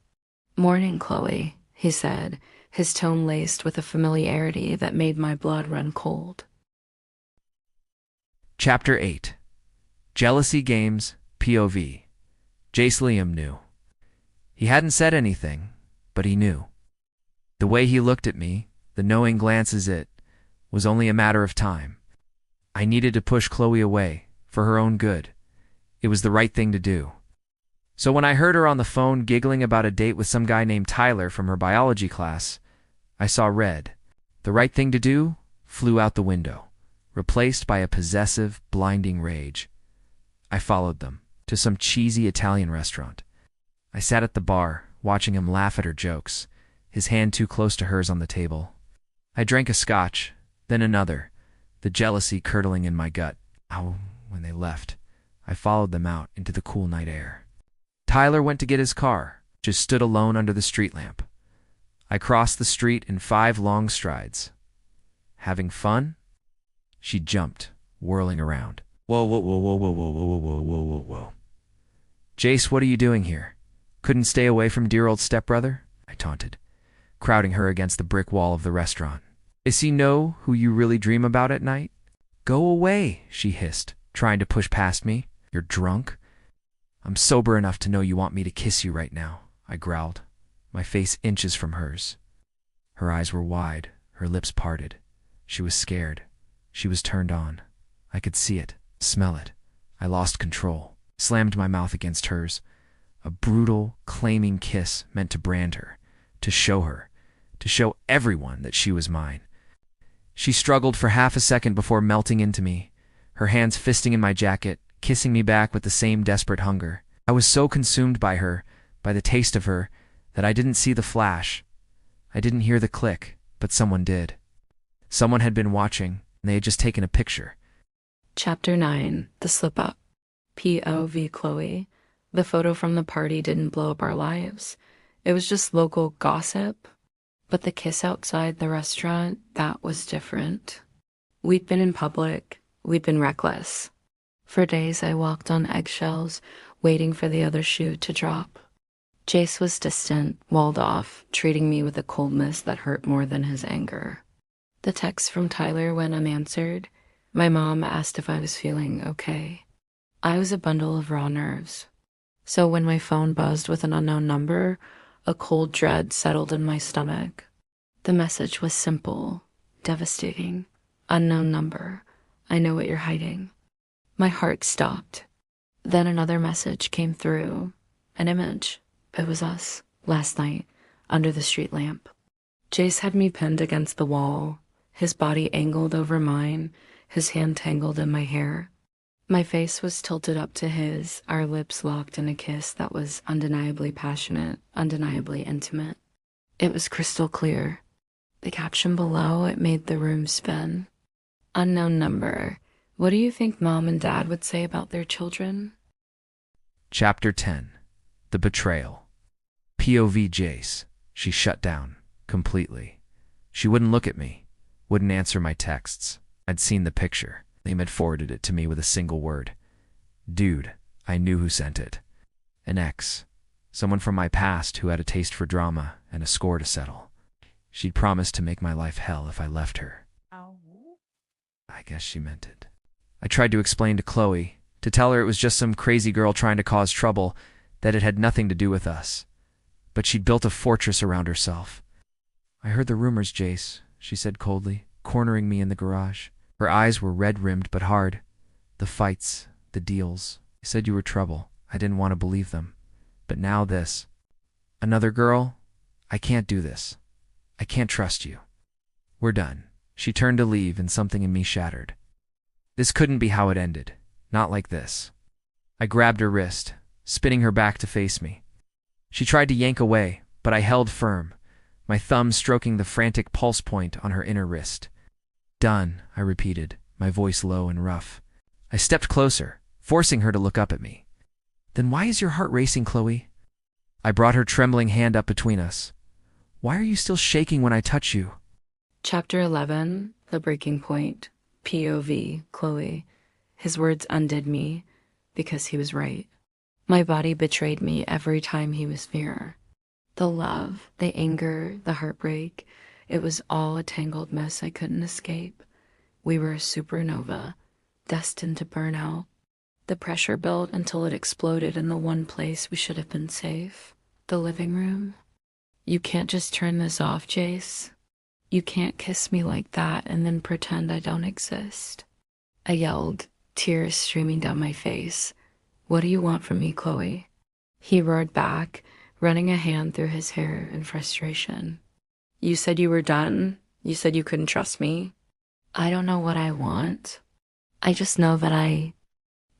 "Morning, Chloe," he said, his tone laced with a familiarity that made my blood run cold. Chapter 8. Jealousy Games, POV. Jace Liam knew. He hadn't said anything, but he knew. The way he looked at me, the knowing glances it, was only a matter of time. I needed to push Chloe away, for her own good. It was the right thing to do. So when I heard her on the phone giggling about a date with some guy named Tyler from her biology class, I saw red. The right thing to do flew out the window, replaced by a possessive, blinding rage. I followed them to some cheesy Italian restaurant. I sat at the bar, watching him laugh at her jokes, his hand too close to hers on the table. I drank a scotch, then another, the jealousy curdling in my gut. When they left, I followed them out into the cool night air. Tyler went to get his car, just stood alone under the street lamp. I crossed the street in 5 long strides. Having fun? She jumped, whirling around. Whoa, whoa, whoa, whoa, whoa, whoa, whoa, whoa, whoa, whoa, whoa. Jace, what are you doing here? Couldn't stay away from dear old stepbrother? I taunted, crowding her against the brick wall of the restaurant. Does he know who you really dream about at night? Go away, she hissed, trying to push past me. You're drunk? I'm sober enough to know you want me to kiss you right now, I growled, my face inches from hers. Her eyes were wide, her lips parted. She was scared. She was turned on. I could see it, smell it. I lost control, slammed my mouth against hers. A brutal, claiming kiss meant to brand her, to show everyone that she was mine. She struggled for half a second before melting into me, her hands fisting in my jacket, kissing me back with the same desperate hunger. I was so consumed by her, by the taste of her, that I didn't see the flash. I didn't hear the click, but someone did. Someone had been watching, and they had just taken a picture. Chapter 9, The Slip-Up. POV Chloe. The photo from the party didn't blow up our lives. It was just local gossip. But the kiss outside the restaurant, that was different. We'd been in public. We'd been reckless. For days I walked on eggshells, waiting for the other shoe to drop. Jace was distant, walled off, treating me with a coldness that hurt more than his anger. The text from Tyler went unanswered. My mom asked if I was feeling okay. I was a bundle of raw nerves. So when my phone buzzed with an unknown number, a cold dread settled in my stomach. The message was simple, devastating. Unknown number. I know what you're hiding. My heart stopped. Then another message came through. An image. It was us, last night, under the street lamp. Jace had me pinned against the wall, his body angled over mine, his hand tangled in my hair. My face was tilted up to his, our lips locked in a kiss that was undeniably passionate, undeniably intimate. It was crystal clear. The caption below, it made the room spin. Unknown number. What do you think Mom and Dad would say about their children? Chapter 10. The Betrayal. POV Jace. She shut down, completely. She wouldn't look at me, wouldn't answer my texts. I'd seen the picture. Liam had forwarded it to me with a single word. Dude, I knew who sent it. An ex. Someone from my past who had a taste for drama and a score to settle. She'd promised to make my life hell if I left her. I guess she meant it. I tried to explain to Chloe, to tell her it was just some crazy girl trying to cause trouble, that it had nothing to do with us. But she'd built a fortress around herself. I heard the rumors, Jace, she said coldly, cornering me in the garage. Her eyes were red-rimmed but hard. The fights, the deals. You said you were trouble. I didn't want to believe them. But now this. Another girl? I can't do this. I can't trust you. We're done. She turned to leave and something in me shattered. This couldn't be how it ended. Not like this. I grabbed her wrist, spinning her back to face me. She tried to yank away, but I held firm, my thumb stroking the frantic pulse point on her inner wrist. Done, I repeated, my voice low and rough. I stepped closer, forcing her to look up at me. Then why is your heart racing, Chloe? I brought her trembling hand up between us. Why are you still shaking when I touch you? Chapter 11, The Breaking Point. POV, Chloe. His words undid me, because he was right. My body betrayed me every time he was near. The love, the anger, the heartbreak, it was all a tangled mess I couldn't escape. We were a supernova, destined to burn out. The pressure built until it exploded in the one place we should have been safe, the living room. You can't just turn this off, Jace. You can't kiss me like that and then pretend I don't exist. I yelled, tears streaming down my face. What do you want from me, Chloe? He roared back, running a hand through his hair in frustration. You said you were done. You said you couldn't trust me. I don't know what I want. I just know that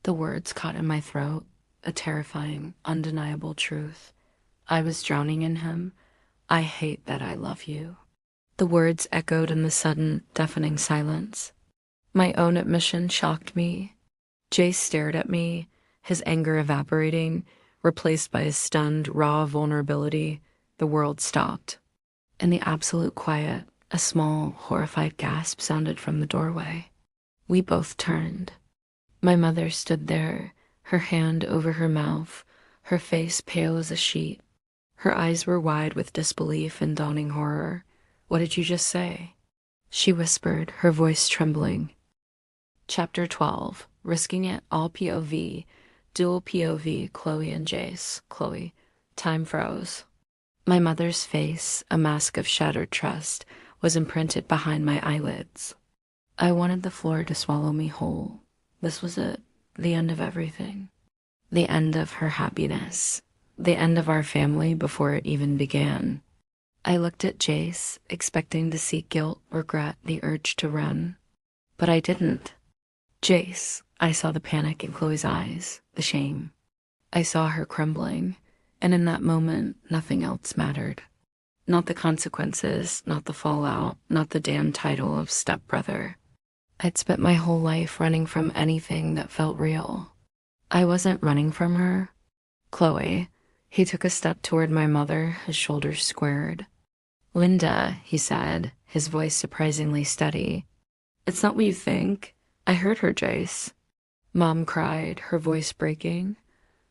The words caught in my throat, a terrifying, undeniable truth. I was drowning in him. I hate that I love you. The words echoed in the sudden, deafening silence. My own admission shocked me. Jace stared at me, his anger evaporating, replaced by a stunned, raw vulnerability. The world stopped. In the absolute quiet, a small, horrified gasp sounded from the doorway. We both turned. My mother stood there, her hand over her mouth, her face pale as a sheet. Her eyes were wide with disbelief and dawning horror. What did you just say? she whispered, her voice trembling. Chapter 12. Risking It All POV. Dual POV, Chloe and Jace. Chloe. Time froze. My mother's face, a mask of shattered trust, was imprinted behind my eyelids. I wanted the floor to swallow me whole. This was it. The end of everything. The end of her happiness. The end of our family before it even began. I looked at Jace, expecting to see guilt, regret, the urge to run. But I didn't. Jace, I saw the panic in Chloe's eyes, the shame. I saw her crumbling, and in that moment, nothing else mattered. Not the consequences, not the fallout, not the damn title of stepbrother. I'd spent my whole life running from anything that felt real. I wasn't running from her. Chloe. He took a step toward my mother, his shoulders squared. Linda, he said, his voice surprisingly steady. It's not what you think. I heard her, Jace. Mom cried, her voice breaking.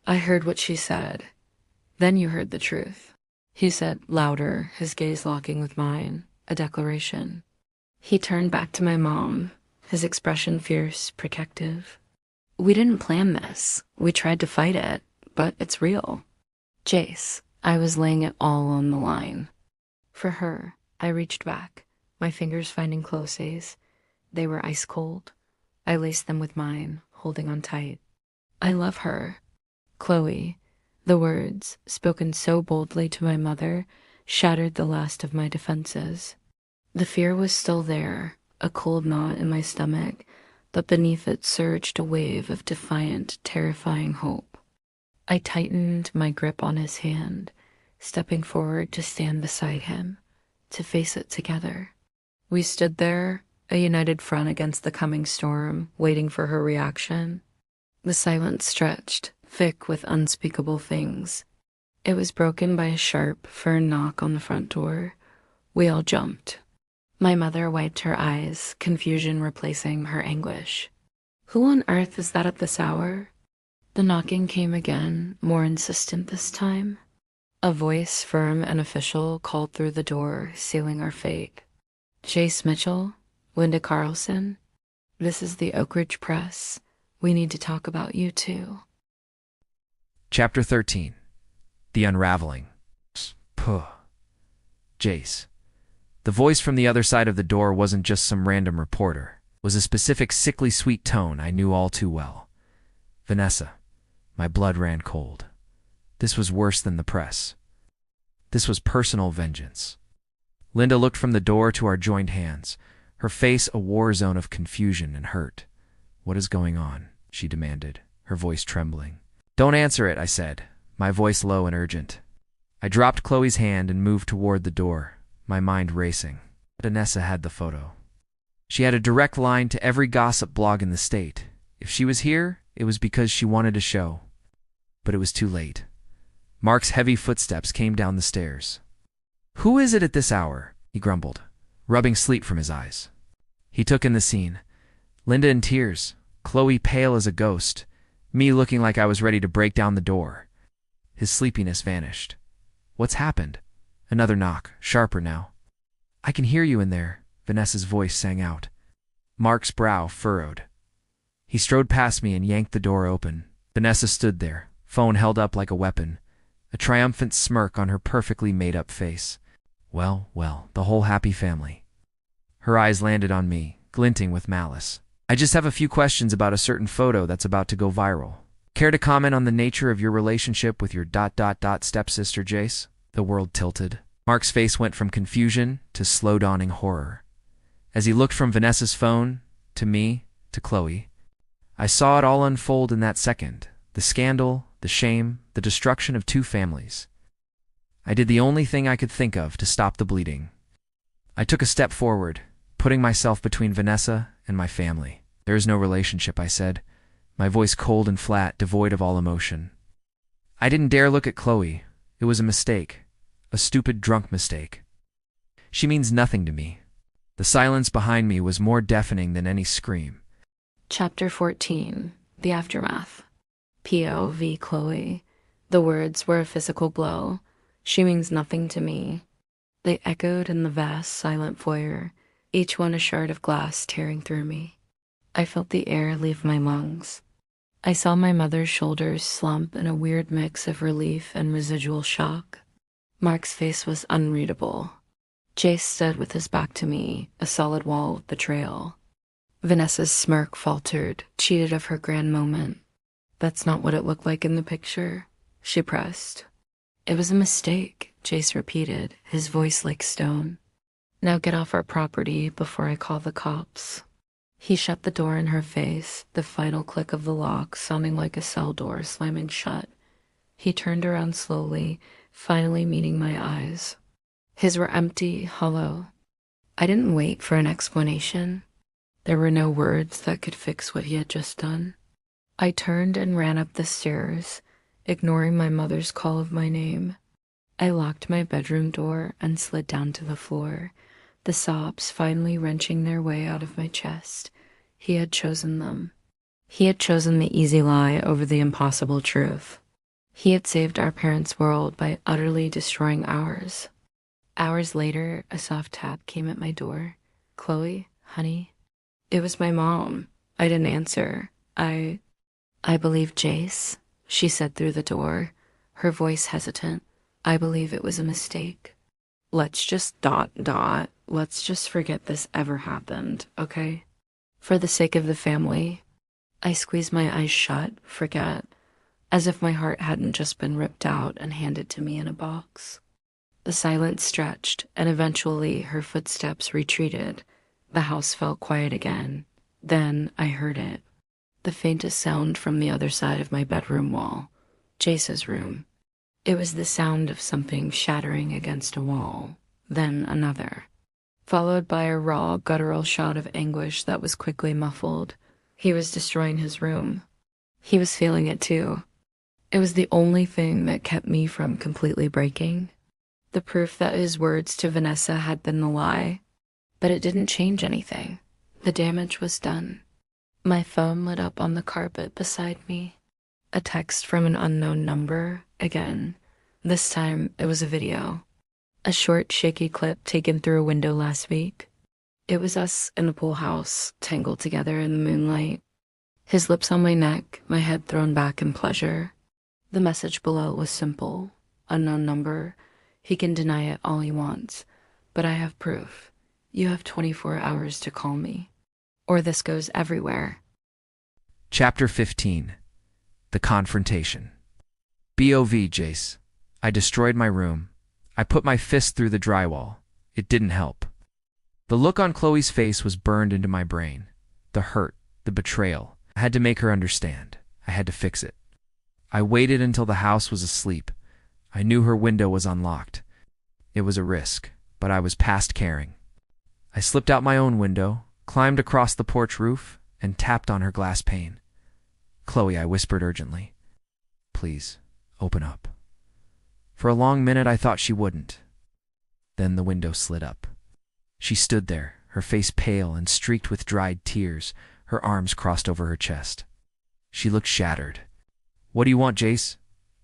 I heard what she said. Then you heard the truth. He said louder, his gaze locking with mine, a declaration. He turned back to my mom, his expression fierce, protective. We didn't plan this. We tried to fight it, but it's real. Jace, I was laying it all on the line. For her, I reached back, my fingers finding Chloe's. They were ice cold. I laced them with mine, holding on tight. I love her. Chloe. The words, spoken so boldly to my mother, shattered the last of my defenses. The fear was still there, a cold knot in my stomach, but beneath it surged a wave of defiant, terrifying hope. I tightened my grip on his hand, stepping forward to stand beside him, to face it together. We stood there, a united front against the coming storm, waiting for her reaction. The silence stretched, thick with unspeakable things. It was broken by a sharp, firm knock on the front door. We all jumped. My mother wiped her eyes, confusion replacing her anguish. Who on earth is that at this hour? The knocking came again, more insistent this time. A voice, firm and official, called through the door, sealing our fate. Jace Mitchell? Linda Carlson? This is the Oak Ridge Press. We need to talk about you too. Chapter 13. The Unraveling. Puh. Jace. The voice from the other side of the door wasn't just some random reporter. It was a specific sickly sweet tone I knew all too well. Vanessa. My blood ran cold. This was worse than the press. This was personal vengeance. Linda looked from the door to our joined hands, her face a war zone of confusion and hurt. What is going on? She demanded, her voice trembling. Don't answer it, I said, my voice low and urgent. I dropped Chloe's hand and moved toward the door, my mind racing. Vanessa had the photo. She had a direct line to every gossip blog in the state. If she was here, it was because she wanted to show. But it was too late. Mark's heavy footsteps came down the stairs. Who is it at this hour? He grumbled, rubbing sleep from his eyes. He took in the scene. Linda in tears, Chloe pale as a ghost, me looking like I was ready to break down the door. His sleepiness vanished. What's happened? Another knock, sharper now. I can hear you in there, Vanessa's voice sang out. Mark's brow furrowed. He strode past me and yanked the door open. Vanessa stood there, phone held up like a weapon, a triumphant smirk on her perfectly made-up face. Well, well, the whole happy family. Her eyes landed on me, glinting with malice. I just have a few questions about a certain photo that's about to go viral. Care to comment on the nature of your relationship with your stepsister, Jace? The world tilted. Mark's face went from confusion to slow-dawning horror. As he looked from Vanessa's phone, to me, to Chloe, I saw it all unfold in that second. The scandal, the shame, the destruction of two families. I did the only thing I could think of to stop the bleeding. I took a step forward, putting myself between Vanessa and my family. There is no relationship, I said, my voice cold and flat, devoid of all emotion. I didn't dare look at Chloe. It was a mistake, a stupid, drunk mistake. She means nothing to me. The silence behind me was more deafening than any scream. Chapter 14. The Aftermath. POV Chloe. The words were a physical blow. She means nothing to me. They echoed in the vast, silent foyer, each one a shard of glass tearing through me. I felt the air leave my lungs. I saw my mother's shoulders slump in a weird mix of relief and residual shock. Mark's face was unreadable. Jace stood with his back to me, a solid wall of betrayal. Vanessa's smirk faltered, cheated of her grand moment. That's not what it looked like in the picture, she pressed. It was a mistake, Jace repeated, his voice like stone. Now get off our property before I call the cops. He shut the door in her face, the final click of the lock sounding like a cell door slamming shut. He turned around slowly, finally meeting my eyes. His were empty, hollow. I didn't wait for an explanation. There were no words that could fix what he had just done. I turned and ran up the stairs, ignoring my mother's call of my name. I locked my bedroom door and slid down to the floor, the sobs finally wrenching their way out of my chest. He had chosen them. He had chosen the easy lie over the impossible truth. He had saved our parents' world by utterly destroying ours. Hours later, a soft tap came at my door. Chloe, honey. It was my mom. I didn't answer. I believe Jace, she said through the door, her voice hesitant. I believe it was a mistake. Let's just ... Let's just forget this ever happened, okay? For the sake of the family. I squeezed my eyes shut, forget, as if my heart hadn't just been ripped out and handed to me in a box. The silence stretched, and eventually her footsteps retreated. The house felt quiet again. Then I heard it. The faintest sound from the other side of my bedroom wall. Jace's room. It was the sound of something shattering against a wall. Then another. Followed by a raw, guttural shout of anguish that was quickly muffled. He was destroying his room. He was feeling it too. It was the only thing that kept me from completely breaking. The proof that his words to Vanessa had been the lie. But it didn't change anything. The damage was done. My phone lit up on the carpet beside me. A text from an unknown number, again. This time, it was a video. A short, shaky clip taken through a window last week. It was us in a pool house, tangled together in the moonlight. His lips on my neck, my head thrown back in pleasure. The message below was simple. Unknown number. He can deny it all he wants. But I have proof. You have 24 hours to call me. Or this goes everywhere. Chapter 15. The Confrontation. BOV, Jace. I destroyed my room. I put my fist through the drywall. It didn't help. The look on Chloe's face was burned into my brain. The hurt, the betrayal. I had to make her understand. I had to fix it. I waited until the house was asleep. I knew her window was unlocked. It was a risk, but I was past caring. I slipped out my own window, climbed across the porch roof, and tapped on her glass pane. Chloe, I whispered urgently. Please, open up. For a long minute I thought she wouldn't. Then the window slid up. She stood there, her face pale and streaked with dried tears, her arms crossed over her chest. She looked shattered. What do you want, Jace?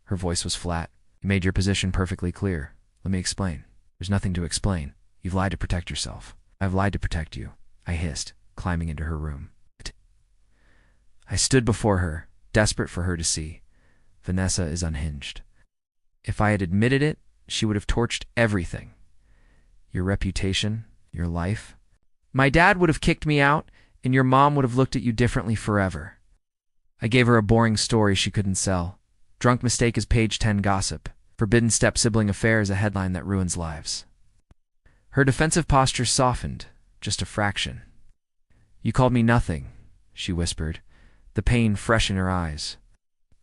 Her voice was flat. You made your position perfectly clear. Let me explain. There's nothing to explain. You've lied to protect yourself. I've lied to protect you, I hissed, climbing into her room. I stood before her, desperate for her to see. Vanessa is unhinged. If I had admitted it, she would have torched everything. Your reputation, your life. My dad would have kicked me out, and your mom would have looked at you differently forever. I gave her a boring story she couldn't sell. Drunk mistake is page 10 gossip. Forbidden step-sibling affair is a headline that ruins lives. Her defensive posture softened, just a fraction. You called me nothing, she whispered, the pain fresh in her eyes.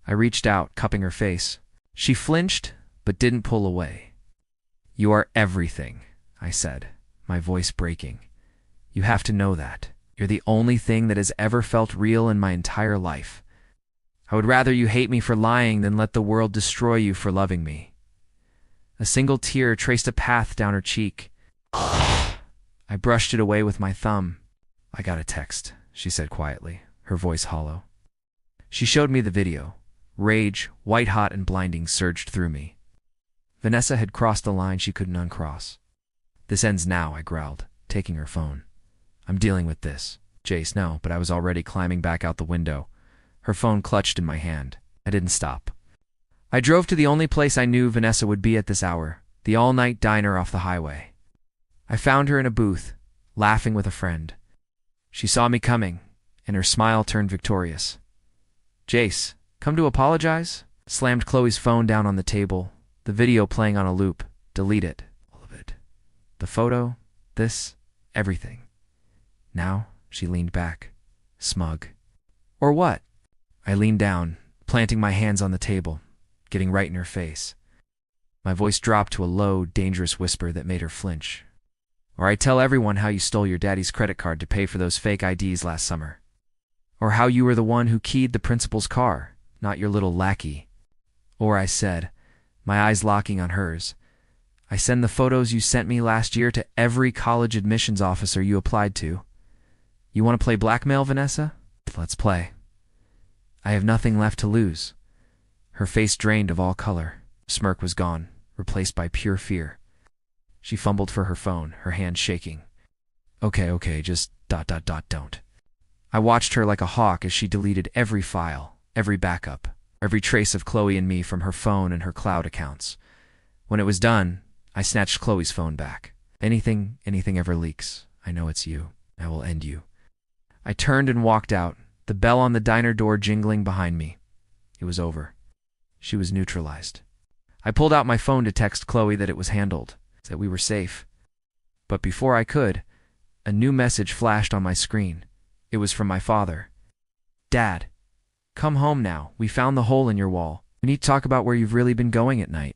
I reached out, cupping her face. She flinched, but didn't pull away. You are everything, I said, my voice breaking. You have to know that. You're the only thing that has ever felt real in my entire life. I would rather you hate me for lying than let the world destroy you for loving me. A single tear traced a path down her cheek. I brushed it away with my thumb. I got a text, she said quietly, her voice hollow. She showed me the video. Rage, white-hot and blinding, surged through me. Vanessa had crossed the line she couldn't uncross. This ends now, I growled, taking her phone. I'm dealing with this. Jace, no, but I was already climbing back out the window. Her phone clutched in my hand. I didn't stop. I drove to the only place I knew Vanessa would be at this hour, the all-night diner off the highway. I found her in a booth, laughing with a friend. She saw me coming, and her smile turned victorious. Jace, come to apologize? Slammed Chloe's phone down on the table, the video playing on a loop. Delete it. All of it. The photo, this, everything. Now she leaned back, smug. Or what? I leaned down, planting my hands on the table, getting right in her face. My voice dropped to a low, dangerous whisper that made her flinch. Or I tell everyone how you stole your daddy's credit card to pay for those fake IDs last summer. Or how you were the one who keyed the principal's car, not your little lackey. Or I said, my eyes locking on hers, I send the photos you sent me last year to every college admissions officer you applied to. You want to play blackmail, Vanessa? Let's play. I have nothing left to lose. Her face drained of all color. Smirk was gone, replaced by pure fear. She fumbled for her phone, her hand shaking. Okay, just ... don't. I watched her like a hawk as she deleted every file, every backup, every trace of Chloe and me from her phone and her cloud accounts. When it was done, I snatched Chloe's phone back. Anything ever leaks, I know it's you. I will end you. I turned and walked out, the bell on the diner door jingling behind me. It was over. She was neutralized. I pulled out my phone to text Chloe that it was handled, that we were safe. But before I could, a new message flashed on my screen. It was from my father. Dad, come home now. We found the hole in your wall. We need to talk about where you've really been going at night.